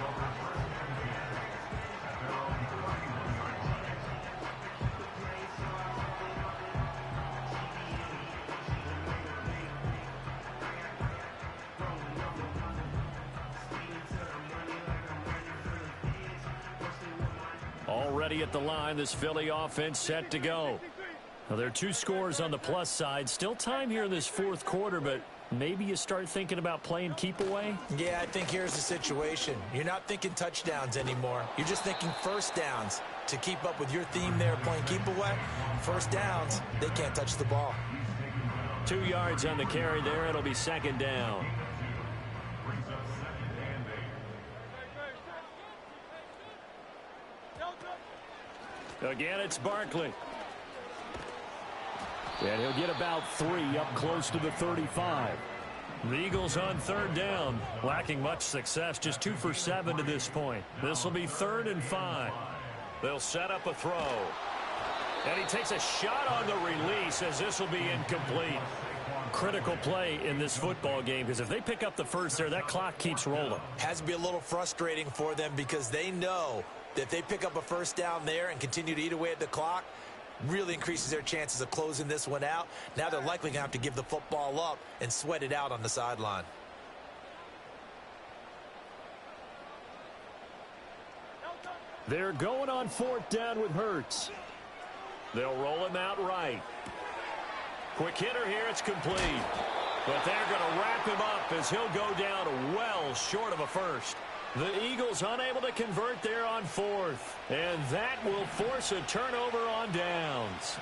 S4: Already at the line, this Philly offense set to go. Now, there are 2 scores on the plus side. Still time here in this fourth quarter, but maybe you start thinking about playing keep away?
S2: Yeah, I think here's the situation. You're not thinking touchdowns anymore. You're just thinking first downs. To keep up with your theme there, playing keep away, first downs, they can't touch the ball.
S1: 2 yards on the carry there. It'll be second down. Again, it's Barkley. And he'll get about 3 up close to the 35. The Eagles on third down, lacking much success, just 2 for 7 to this point. This will be 3rd and 5. They'll set up a throw. And he takes a shot on the release as this will be incomplete. Critical play in this football game, because if they pick up the first there, that clock keeps rolling.
S2: Has to be a little frustrating for them because they know that if they pick up a first down there and continue to eat away at the clock, really increases their chances of closing this one out. Now they're likely going to have to give the football up and sweat it out on the sideline.
S4: They're going on 4th down with Hurts.
S1: They'll roll him out right. Quick hitter here, it's complete. But they're going to wrap him up as he'll go down well short of a first. The Eagles unable to convert there on 4th. And that will force a turnover on downs.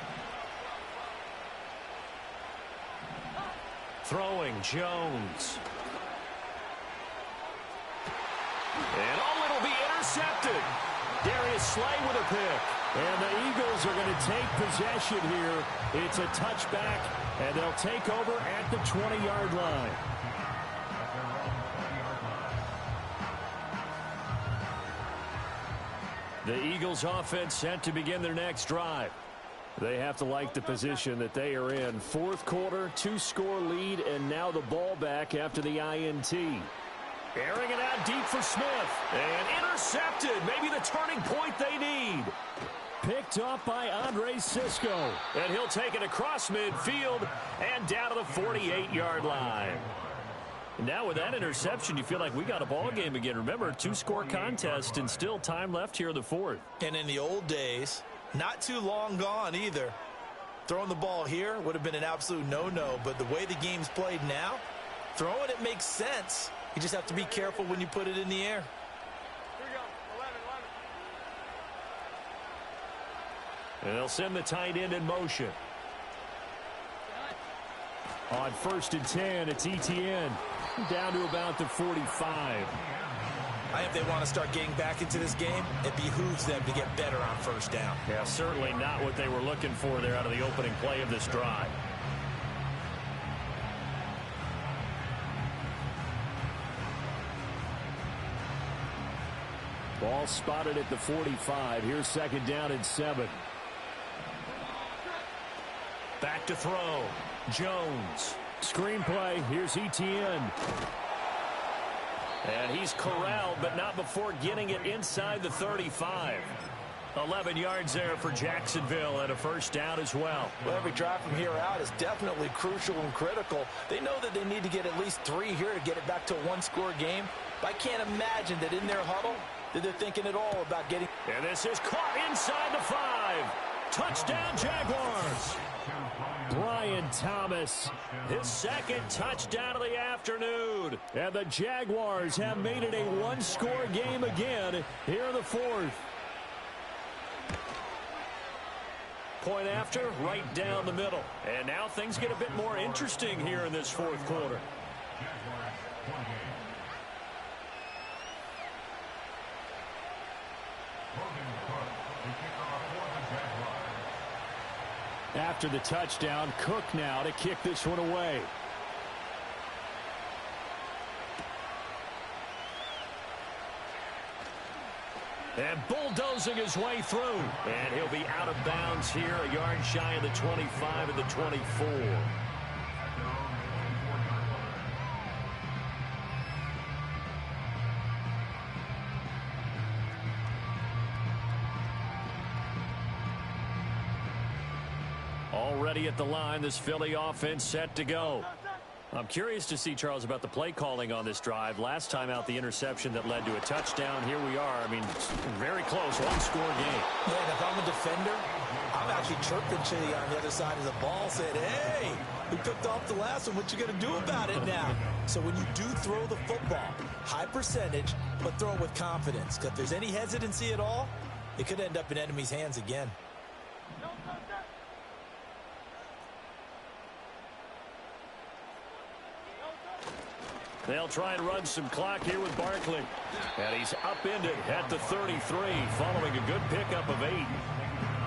S1: Throwing Jones. And it'll be intercepted. Darius Slay with a pick. And the Eagles are going to take possession here. It's a touchback, and they'll take over at the 20-yard line. The Eagles offense set to begin their next drive. They have to like the position that they are in. 4th quarter, 2-score lead, and now the ball back after the INT. Airing it out deep for Smith. And intercepted. Maybe the turning point they need. Picked up by Andre Cisco. And he'll take it across midfield and down to the 48-yard line. Now with that interception, you feel like we got a ball game again. Remember, 2-score contest and still time left here in the 4th.
S2: And in the old days, not too long gone either, throwing the ball here would have been an absolute no-no. But the way the game's played now, throwing it makes sense. You just have to be careful when you put it in the air.
S5: Here we go. 11.
S1: And they'll send the tight end in motion.
S4: On 1st and 10, it's Etienne. Down to about the 45.
S2: I think they want to start getting back into this game. It behooves them to get better on first down.
S1: Yeah, certainly not what they were looking for there out of the opening play of this drive.
S4: Ball spotted at the 45. Here's 2nd down and 7.
S1: Back to throw. Jones.
S4: Screenplay. Here's Etienne.
S1: And he's corralled, but not before getting it inside the 35. 11 yards there for Jacksonville and a first down as well.
S2: Well, every drive from here out is definitely crucial and critical. They know that they need to get at least 3 here to get it back to a one-score game. But I can't imagine that in their huddle that they're thinking at all about getting...
S1: And this is caught inside the 5. Touchdown, Jaguars. Brian Thomas, his second touchdown of the afternoon. And the Jaguars have made it a one-score game again here in the 4th. Point after, right down the middle. And now things get a bit more interesting here in this 4th quarter. After the touchdown, Cook now to kick this one away. And bulldozing his way through. And he'll be out of bounds here, a yard shy of the 25 and the 24. Already at the line, this Philly offense set to go. I'm curious to see, Charles, about the play calling on this drive. Last time out, the interception that led to a touchdown. Here we are. I mean, very close, one-score game.
S2: Yeah, and if I'm a defender, I'm actually chirping Chili on the other side of the ball, saying, hey, we picked off the last one. What you going to do about it now? So when you do throw the football, high percentage, but throw it with confidence. Because if there's any hesitancy at all, it could end up in enemy's hands again.
S1: They'll try and run some clock here with Barkley. And he's upended at the 33 following a good pickup of 8.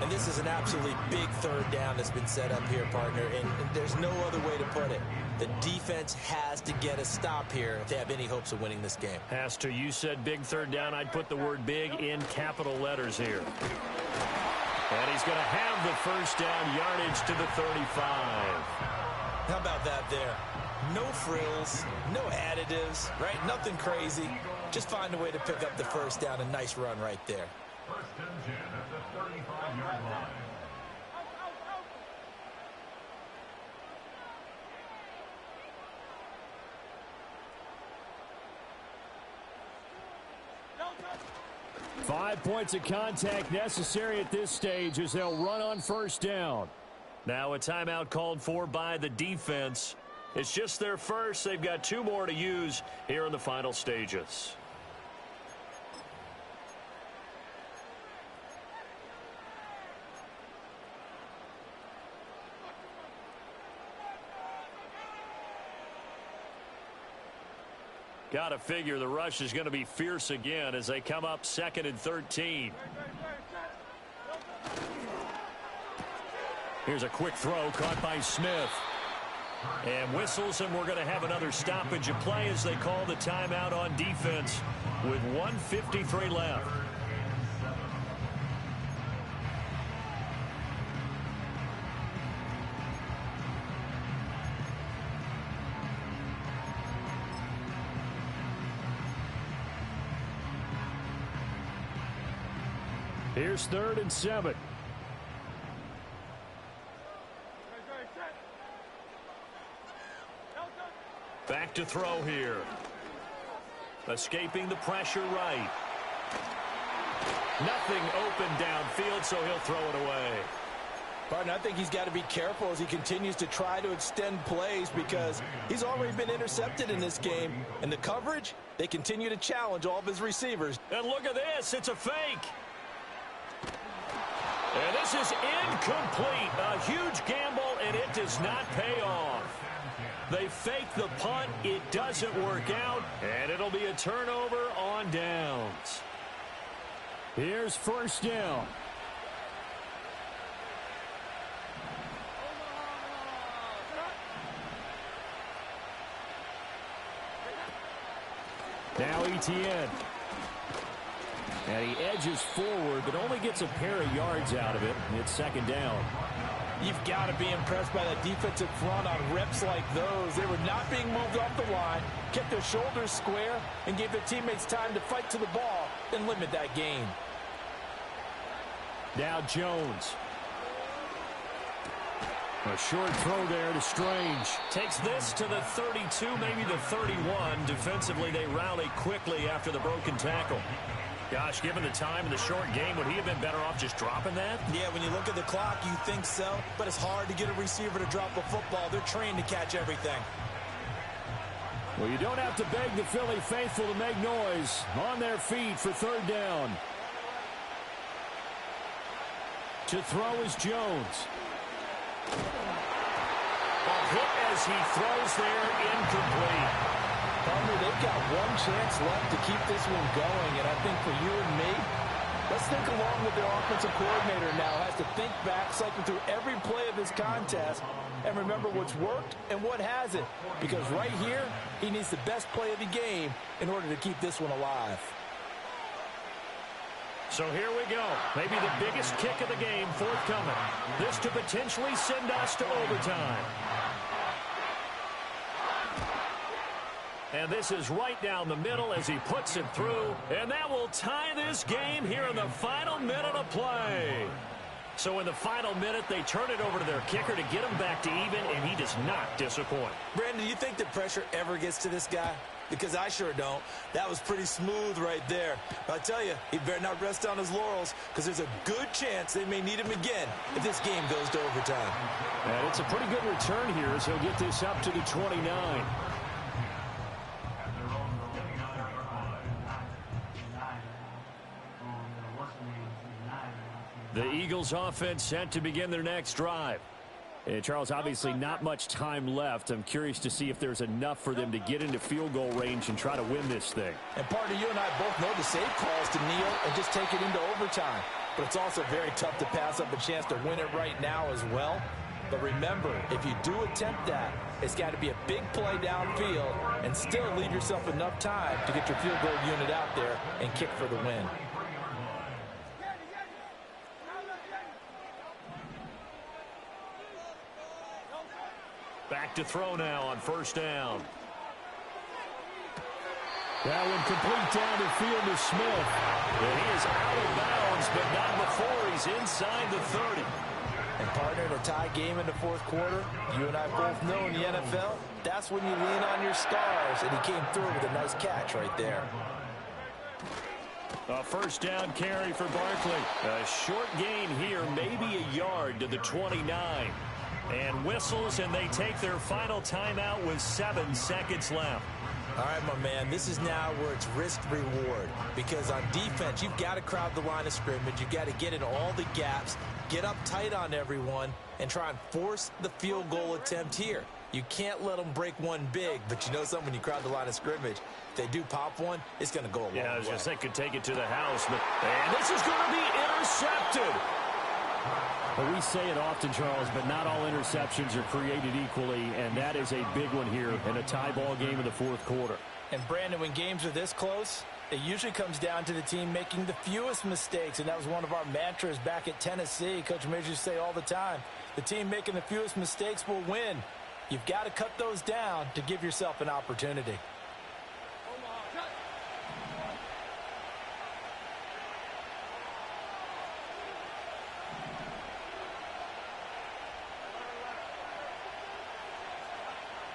S2: And this is an absolutely big third down that's been set up here, partner. And there's no other way to put it. The defense has to get a stop here if they have any hopes of winning this game.
S1: Pastor, you said big third down. I'd put the word big in capital letters here. And he's going to have the first down, yardage to the 35.
S2: How about that there? No frills, no additives, right? Nothing crazy. Just find a way to pick up the first down. A nice run right there.
S3: First and 10 at the 35-yard line.
S1: Five points of contact necessary at this stage as they'll run on first down. Now a timeout called for by the defense. It's just their first. They've got 2 more to use here in the final stages. Got to figure the rush is going to be fierce again as they come up 2nd and 13. Here's a quick throw caught by Smith. And whistles, and we're going to have another stoppage of play as they call the timeout on defense with 1:53 left. Here's 3rd and 7. Back to throw here. Escaping the pressure right. Nothing open downfield, so he'll throw it away.
S2: Partner, I think he's got to be careful as he continues to try to extend plays because he's already been intercepted in this game. And the coverage, they continue to challenge all of his receivers.
S1: And look at this. It's a fake. And this is incomplete. A huge gamble, and it does not pay off. They fake the punt. It doesn't work out, and it'll be a turnover on downs. Here's first down. Now Etienne. And he edges forward, but only gets a pair of yards out of it. It's 2nd down.
S2: You've got to be impressed by that defensive front on reps like those. They were not being moved off the line, kept their shoulders square, and gave their teammates time to fight to the ball and limit that gain.
S4: Now Jones. A short throw there to Strange.
S1: Takes this to the 32, maybe the 31. Defensively, they rally quickly after the broken tackle. Gosh, given the time in the short game, would he have been better off just dropping that?
S2: Yeah, when you look at the clock, you think so, but it's hard to get a receiver to drop a football. They're trained to catch everything.
S4: Well, you don't have to beg the Philly faithful to make noise. On their feet for third down. To throw is Jones.
S1: A hit as he throws there, incomplete.
S2: They've got one chance left to keep this one going, and I think for you and me, let's think along with their offensive coordinator now. Has to think back, cycle through every play of this contest, and remember what's worked and what hasn't. Because right here, he needs the best play of the game in order to keep this one alive.
S1: So here we go. Maybe the biggest kick of the game forthcoming. This to potentially send us to overtime. And this is right down the middle as he puts it through. And that will tie this game here in the final minute of play. So in the final minute, they turn it over to their kicker to get him back to even, and he does not disappoint.
S2: Brandon, do you think the pressure ever gets to this guy? Because I sure don't. That was pretty smooth right there. But I tell you, he better not rest on his laurels, because there's a good chance they may need him again if this game goes to overtime.
S4: And it's a pretty good return here as he'll get this up to the 29. The Eagles offense set to begin their next drive. And Charles, obviously not much time left. I'm curious to see if there's enough for them to get into field goal range and try to win this thing.
S2: And partner, you and I both know the safe calls to kneel and just take it into overtime. But it's also very tough to pass up a chance to win it right now as well. But remember, if you do attempt that, it's got to be a big play downfield and still leave yourself enough time to get your field goal unit out there and kick for the win.
S1: Back to throw now on first down.
S4: That one complete down the field to Smith.
S1: And he is out of bounds, but not before he's inside the 30.
S2: And partner, in a tie game in the fourth quarter, you and I both know in the NFL, that's when you lean on your stars, and he came through with a nice catch right there.
S1: A first down carry for Barkley. A short gain here, maybe a yard to the 29. And whistles, and they take their final timeout with 7 seconds left.
S2: All right, my man, this is now where it's risk-reward. Because on defense, you've got to crowd the line of scrimmage. You've got to get in all the gaps, get up tight on everyone, and try and force the field goal attempt here. You can't let them break one big, but you know something, when you crowd the line of scrimmage, if they do pop one, it's going to go a long way.
S1: Yeah, I was just thinking, could take it to the house. And this is going to be intercepted.
S4: Well, we say it often, Charles, but not all interceptions are created equally, and that is a big one here in a tie ball game in the fourth quarter.
S2: And, Brandon, when games are this close, it usually comes down to the team making the fewest mistakes, and that was one of our mantras back at Tennessee. Coach Majors used to say all the time, the team making the fewest mistakes will win. You've got to cut those down to give yourself an opportunity.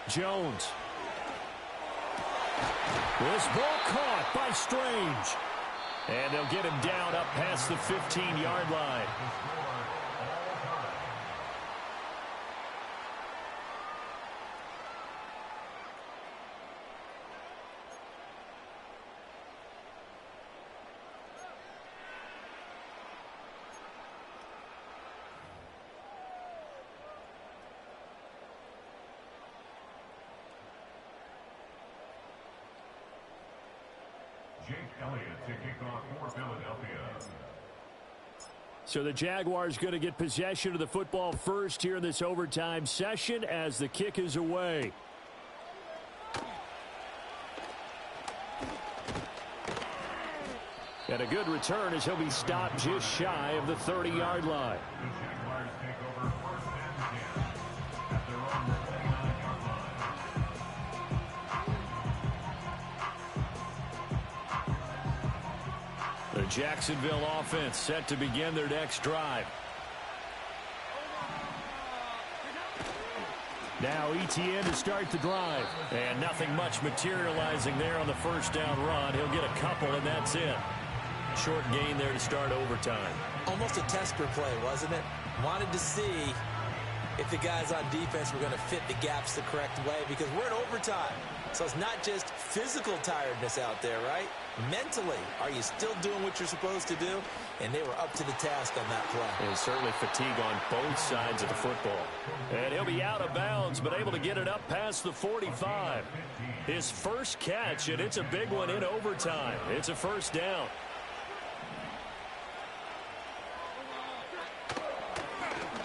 S4: Jones. This ball caught by Strange.
S1: And they'll get him down up past the 15-yard line.
S3: Jake Elliott to kick off for Philadelphia.
S4: So the Jaguars going to get possession of the football first here in this overtime session as the kick is away.
S1: And a good return as he'll be stopped just shy of the 30-yard line.
S3: The Jaguars take over 1st and 10 at their own 39-yard line.
S1: The Jacksonville offense set to begin their next drive. Now Etienne to start the drive. And nothing much materializing there on the first down run. He'll get a couple, and that's it. Short gain there to start overtime.
S2: Almost a tester play, wasn't it? Wanted to see if the guys on defense were going to fit the gaps the correct way, because we're in overtime. So it's not just physical tiredness out there, right? Mentally, are you still doing what you're supposed to do? And they were up to the task on that play.
S1: And certainly fatigue on both sides of the football. And he'll be out of bounds, but able to get it up past the 45. His first catch, and it's a big one in overtime. It's a first down.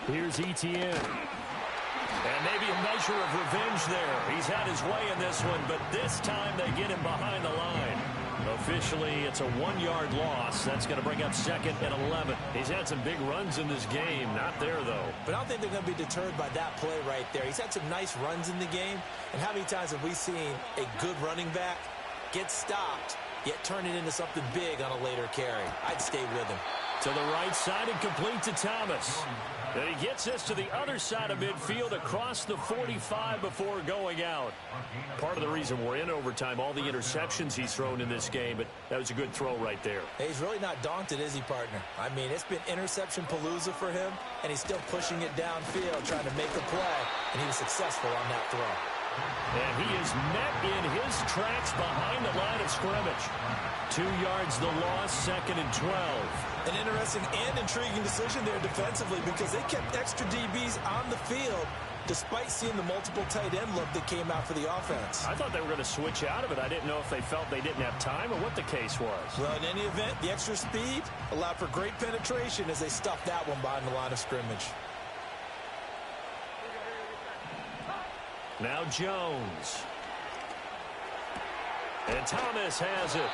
S1: Here's Etienne. And maybe a measure of revenge there. He's had his way in this one, but this time they get him behind the line. Officially, it's a 1-yard loss. That's going to bring up 2nd and 11. He's had some big runs in this game. Not there, though.
S2: But I don't think they're going to be deterred by that play right there. He's had some nice runs in the game. And how many times have we seen a good running back get stopped, yet turn it into something big on a later carry? I'd stay with him.
S1: To the right side and complete to Thomas. And he gets this to the other side of midfield across the 45 before going out. Part of the reason we're in overtime, all the interceptions he's thrown in this game, but that was a good throw right there.
S2: Hey, he's really not daunted, is he, partner? I mean, it's been interception palooza for him, and he's still pushing it downfield, trying to make a play, and he was successful on that throw.
S1: And he is met in his tracks behind the line of scrimmage. 2 yards the loss, 2nd and 12.
S2: An interesting and intriguing decision there defensively, because they kept extra DBs on the field despite seeing the multiple tight end look that came out for the offense.
S1: I thought they were going to switch out of it. I didn't know if they felt they didn't have time or what the case was.
S2: Well, in any event, the extra speed allowed for great penetration as they stuffed that one behind the line of scrimmage.
S1: Now Jones. And Thomas has it.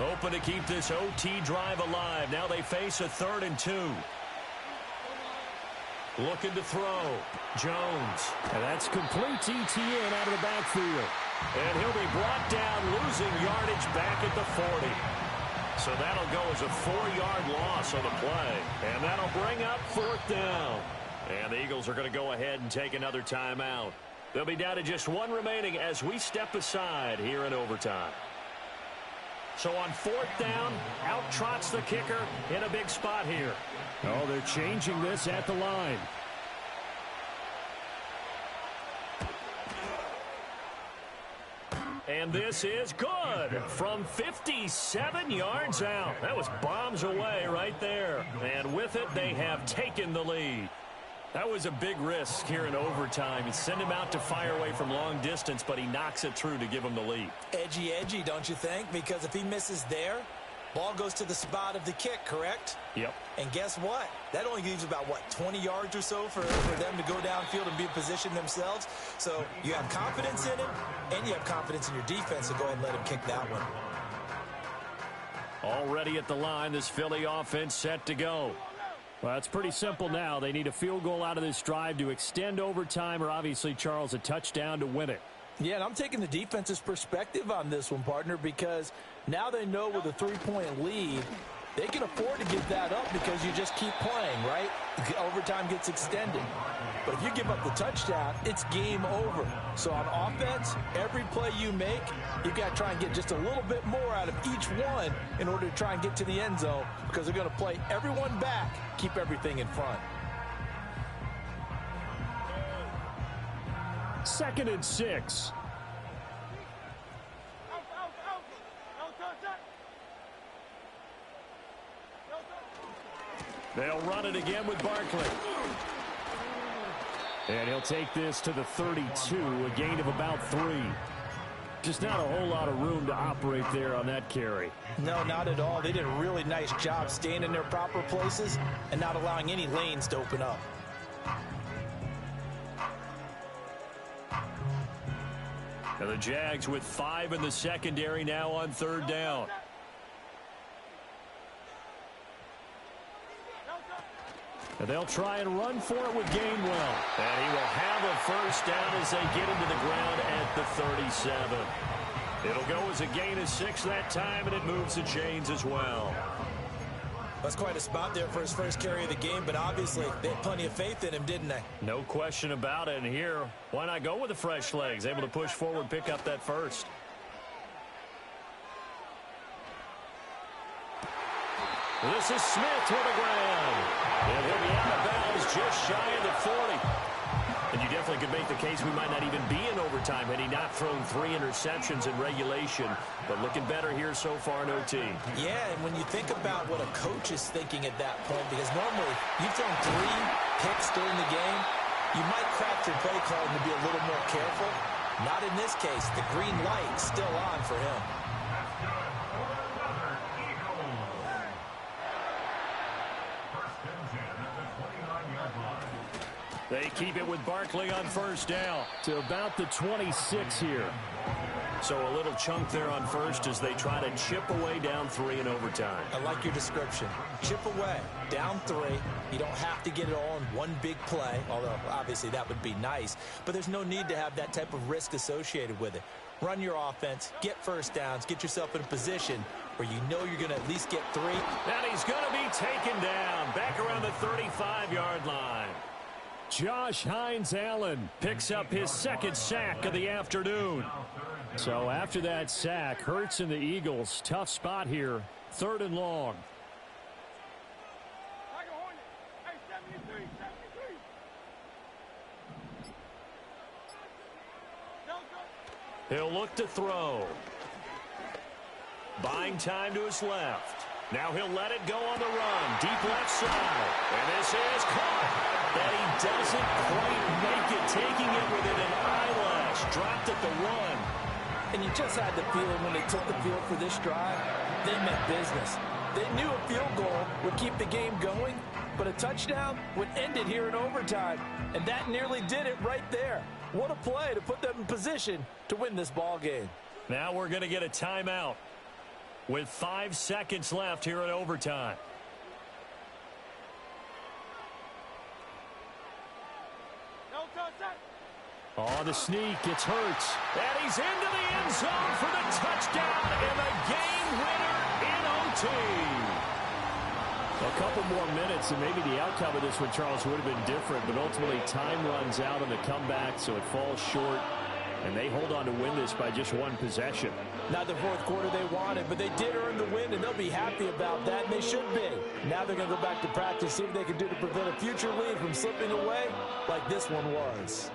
S1: Open to keep this OT drive alive. Now they face a 3rd and 2. Looking to throw. Jones. And that's complete to Etienne out of the backfield. And he'll be brought down, losing yardage back at the 40. So that'll go as a 4-yard loss on the play. And that'll bring up 4th down. And the Eagles are going to go ahead and take another timeout. They'll be down to just 1 remaining as we step aside here in overtime. So on 4th down, out trots the kicker in a big spot here.
S4: Oh, they're changing this at the line.
S1: And this is good from 57 yards out. That was bombs away right there. And with it, they have taken the lead. That was a big risk here in overtime. You send him out to fire away from long distance, but he knocks it through to give him the lead.
S2: Edgy, don't you think? Because if he misses there, ball goes to the spot of the kick, correct?
S1: Yep.
S2: And guess what? That only leaves about, 20 yards or so for them to go downfield and be in position themselves. So you have confidence in him, and you have confidence in your defense to go ahead and let him kick that one.
S1: Already at the line, this Philly offense set to go.
S4: Well, it's pretty simple now. They need a field goal out of this drive to extend overtime, or obviously, Charles, a touchdown to win it.
S2: Yeah, and I'm taking the defense's perspective on this one, partner, because now they know with a 3-point lead, they can afford to give that up because you just keep playing, right? Overtime gets extended. But if you give up the touchdown, it's game over. So on offense, every play you make, you've got to try and get just a little bit more out of each one in order to try and get to the end zone, because they're going to play everyone back, keep everything in front.
S4: 2nd and 6.
S1: They'll run it again with Barkley. And he'll take this to the 32, a gain of about 3. Just not a whole lot of room to operate there on that carry.
S2: No, not at all. They did a really nice job staying in their proper places and not allowing any lanes to open up.
S1: And the Jags with 5 in the secondary now on 3rd down. And they'll try and run for it with Gainwell. And he will have a first down as they get into the ground at the 37. It'll go as a gain of 6 that time, and it moves the chains as well.
S2: That's quite a spot there for his first carry of the game, but obviously they had plenty of faith in him, didn't they?
S1: No question about it. And here, why not go with the fresh legs? Able to push forward, pick up that first. This is Smith to the ground. And he'll be out of bounds just shy of the 40. And you definitely could make the case we might not even be in overtime had he not thrown 3 interceptions in regulation. But looking better here so far in OT.
S2: Yeah, and when you think about what a coach is thinking at that point, because normally you've thrown 3 picks during the game, you might craft your play call to be a little more careful. Not in this case. The green light still on for him.
S1: They keep it with Barkley on first down to about the 26 here. So a little chunk there on first as they try to chip away down 3 in overtime.
S2: I like your description. Chip away, down 3. You don't have to get it all in one big play, although obviously that would be nice. But there's no need to have that type of risk associated with it. Run your offense, get first downs, get yourself in a position where you know you're going to at least get 3.
S1: And he's going to be taken down back around the 35-yard line. Josh Hines-Allen picks up his 2nd sack of the afternoon. So after that sack, Hurts and the Eagles, tough spot here, 3rd and long.
S5: Hey, 73, 73.
S1: He'll look to throw. Buying time to his left. Now he'll let it go on the run. Deep left side. And this is caught. That he doesn't quite make it. Taking it within an eyelash. Dropped at the 1.
S2: And you just had the feeling when they took the field for this drive, they meant business. They knew a field goal would keep the game going, but a touchdown would end it here in overtime. And that nearly did it right there. What a play to put them in position to win this ball game.
S1: Now we're going to get a timeout with 5 seconds left here in overtime. On the sneak, it's Hurts. And he's into the end zone for the touchdown and the game winner in OT. A couple more minutes and maybe the outcome of this one, Charles, would have been different. But ultimately, time runs out on the comeback, so it falls short. And they hold on to win this by just 1 possession.
S2: Not the 4th quarter they wanted, but they did earn the win, and they'll be happy about that, and they should be. Now they're going to go back to practice, see what they can do to prevent a future lead from slipping away like this one was.